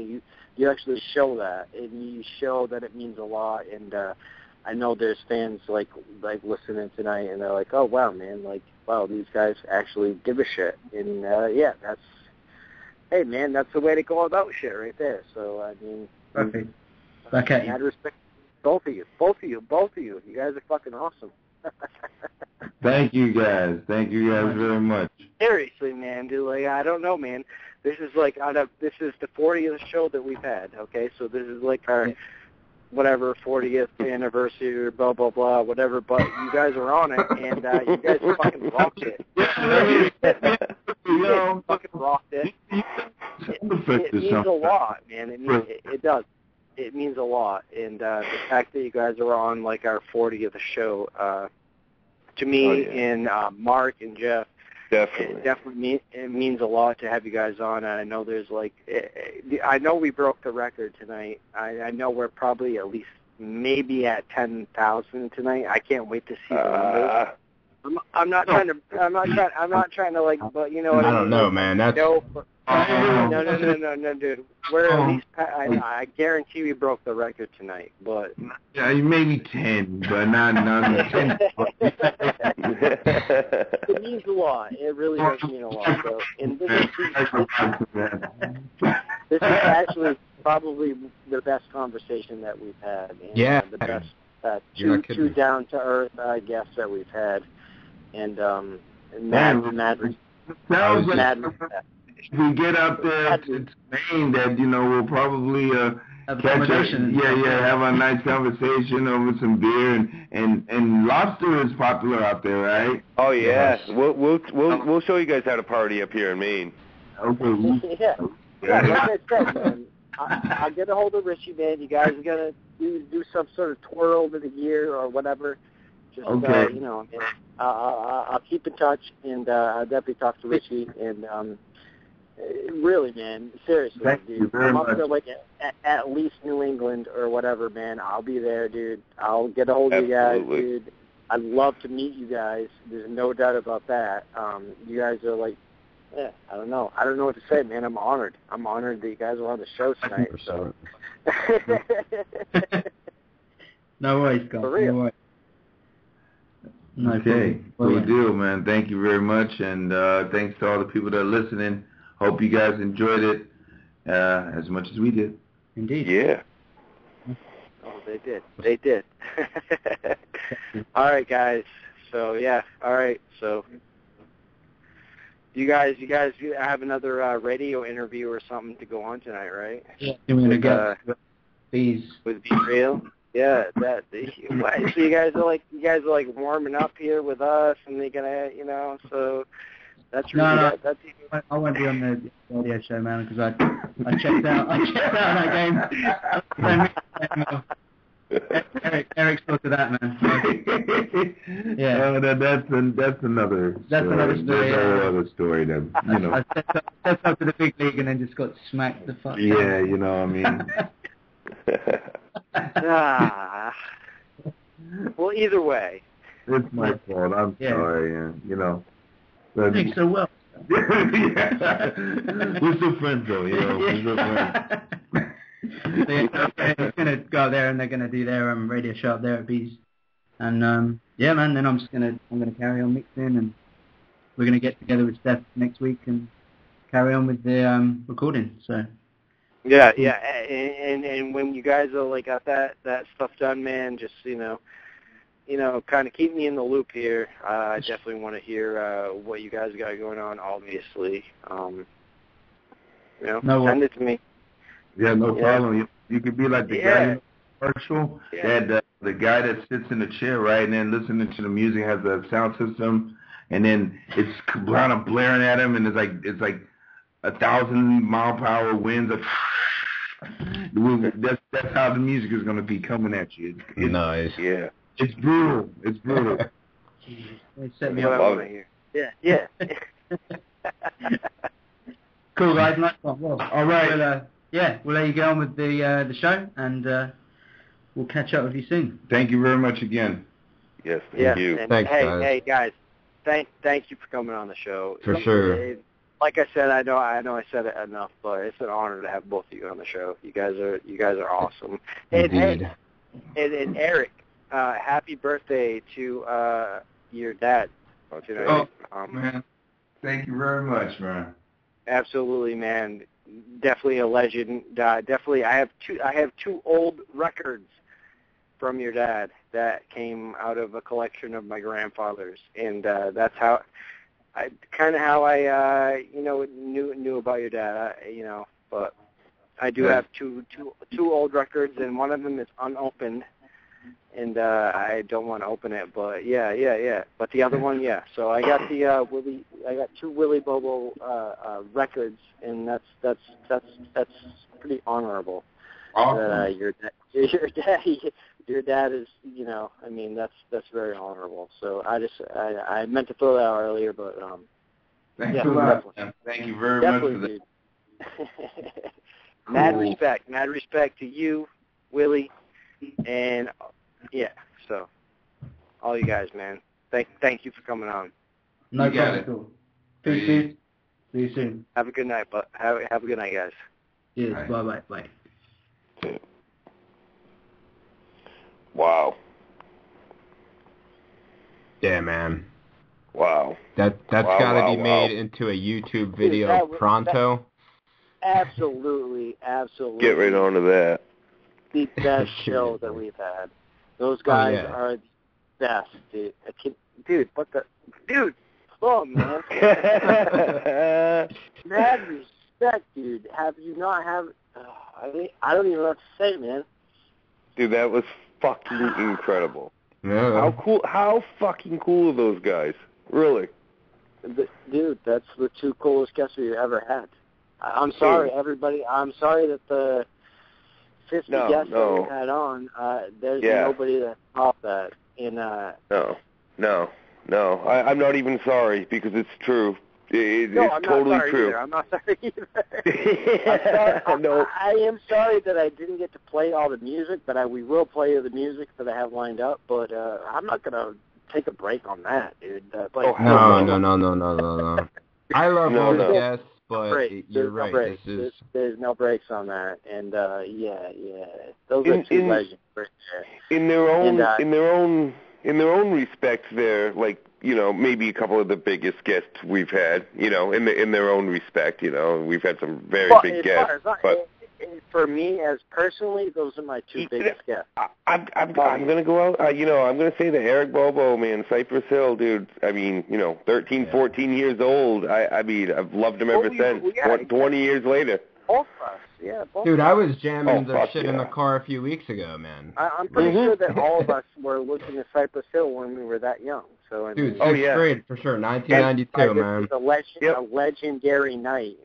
You actually show that, and you show that it means a lot. And I know there's fans like listening tonight, and they're like, oh wow, man, like wow, these guys actually give a shit. And hey man, that's the way to go about shit right there. So I mean, perfect. Okay. I respect both of you. You guys are fucking awesome. Thank you guys very much. Seriously, man, dude, like I don't know, man. This is this is the 40th show that we've had. Okay, so this is like our whatever 40th anniversary or blah blah blah whatever. But you guys are on it, and you guys fucking rocked it. You fucking rocked it. It means a lot, man. It does. It means a lot, and the fact that you guys are on like our 40th show, to me and Mark and Jeff, it means a lot to have you guys on. And I know there's I know we broke the record tonight. I know we're probably at least maybe at 10,000 tonight. I can't wait to see the numbers. I'm not trying to but you know what I mean? I don't know, man. That's no, dude. We're at least. I guarantee we broke the record tonight, but maybe 10, but not 10. It means a lot. It really does mean a lot. So, and this is actually probably the best conversation that we've had. And, the best two down to earth guests that we've had. And mad. We get up there to Maine that we'll probably catch have a nice conversation over some beer and lobster is popular out there, right? Oh yeah, we'll show you guys how to party up here in Maine. Okay. Yeah, like I said, man, I'll get a hold of Richie, man. You guys are gonna do some sort of tour over the year or whatever. Just I'll keep in touch, and I'll definitely talk to Richie. And really, man, seriously, dude, I'm up there at least New England or whatever, man. I'll be there, dude. I'll get a hold of you guys, dude. I'd love to meet you guys. There's no doubt about that. You guys are I don't know what to say, man. I'm honored that you guys are on the show tonight. So. No worries, guys. For real. No worries. Okay, cool deal, man. Thank you very much, and thanks to all the people that are listening. Hope you guys enjoyed it as much as we did. Indeed. Yeah. Oh, they did. All right, guys. So all right. So you guys have another radio interview or something to go on tonight, right? Yeah. With Bees. With Be Real. Yeah, so you guys are warming up here with us, and they're gonna, so that's really that's. I won't be on the radio show, man, because I checked out that game. Eric sorted that, man. Yeah. That's another. That's another story. That's a whole other story. That I stepped up to the big league and then just got smacked the fuck. Yeah, you know what I mean. Well, either way. It's my fault. I'm sorry. Thanks so well. Yeah. We're still friends, though. We're still friends. He's gonna go out there and they're gonna do their radio show up there at Bees, and man, then I'm gonna carry on mixing, and we're gonna get together with Steph next week and carry on with the recording. So. Yeah, and when you guys are got that stuff done, man, just kind of keep me in the loop here. I definitely want to hear what you guys got going on. Obviously, send it to me. Yeah, no problem. You could be like the guy in the commercial, the guy that sits in the chair, right, and then listening to the music, has a sound system, and then it's kind of blaring at him, and it's like 1,000-mile-per-hour winds. That's how the music is going to be coming at you. It's nice. Yeah. It's brutal. They set me I up. love it. Yeah. Cool, guys. Nice one. Well, all right. We'll let you get on with the show, and we'll catch up with you soon. Thank you very much again. Yes, thank you. And Thanks, guys. Hey, guys. Thank you for coming on the show. For sure. Like I said, I know I said it enough, but it's an honor to have both of you on the show. You guys are awesome. Indeed. And Eric, happy birthday to your dad today. Man, thank you very much, man. Absolutely, man. Definitely a legend. Definitely, I have two old records from your dad that came out of a collection of my grandfather's, and that's how I knew about your dad. But I do have two old records, and one of them is unopened, and I don't want to open it. But yeah. But the other one, yeah. So I got two Willie Bobo records, and that's pretty honorable. Awesome. Your dad is, that's very honorable. So I meant to throw that out earlier, but Thanks a lot, man. Thank you very much for that. Dude. Mad respect to you, Willie, and so all you guys, man. Thank you for coming on. No problem. Cool. Peace. See you soon. Have a good night, but have a good night, guys. Yes. Bye. Wow. Yeah, man. Wow. That's got to be made into a YouTube video pronto. Absolutely. Get right on to that. The best show that we've had. Those guys are the best, dude. Dude, oh, man. Mad respect, dude. Have you not have... I don't even know what to say, man. Dude, that was fucking incredible. Yeah. How fucking cool are those guys? Really? Dude, that's the two coolest guests we've ever had. I'm sorry, everybody. I'm sorry that the 50 guests that we've had on, there's nobody that topped that. No. I'm not even sorry because it's true. It's totally true. I'm not sorry either. I am sorry that I didn't get to play all the music, but we will play the music that I have lined up. But I'm not gonna take a break on that, dude. No. I love all the guests, but you're right. There's no breaks on that, and those are two legends right there. In their own respects, they're like, maybe a couple of the biggest guests we've had, in their own respect, we've had some very big guests. But for me, as personally, those are my two biggest guests. I'm going to go out, I'm going to say that Eric Bobo, man, Cypress Hill, dude, 13, 14 years old. I've loved him ever since, 20 years later. Both of us, yeah. Dude, I was jamming the shit in the car a few weeks ago, man. I'm pretty sure that all of us were listening to Cypress Hill when we were that young. So, dude, sixth grade, for sure, 1992, man. It was a legendary night.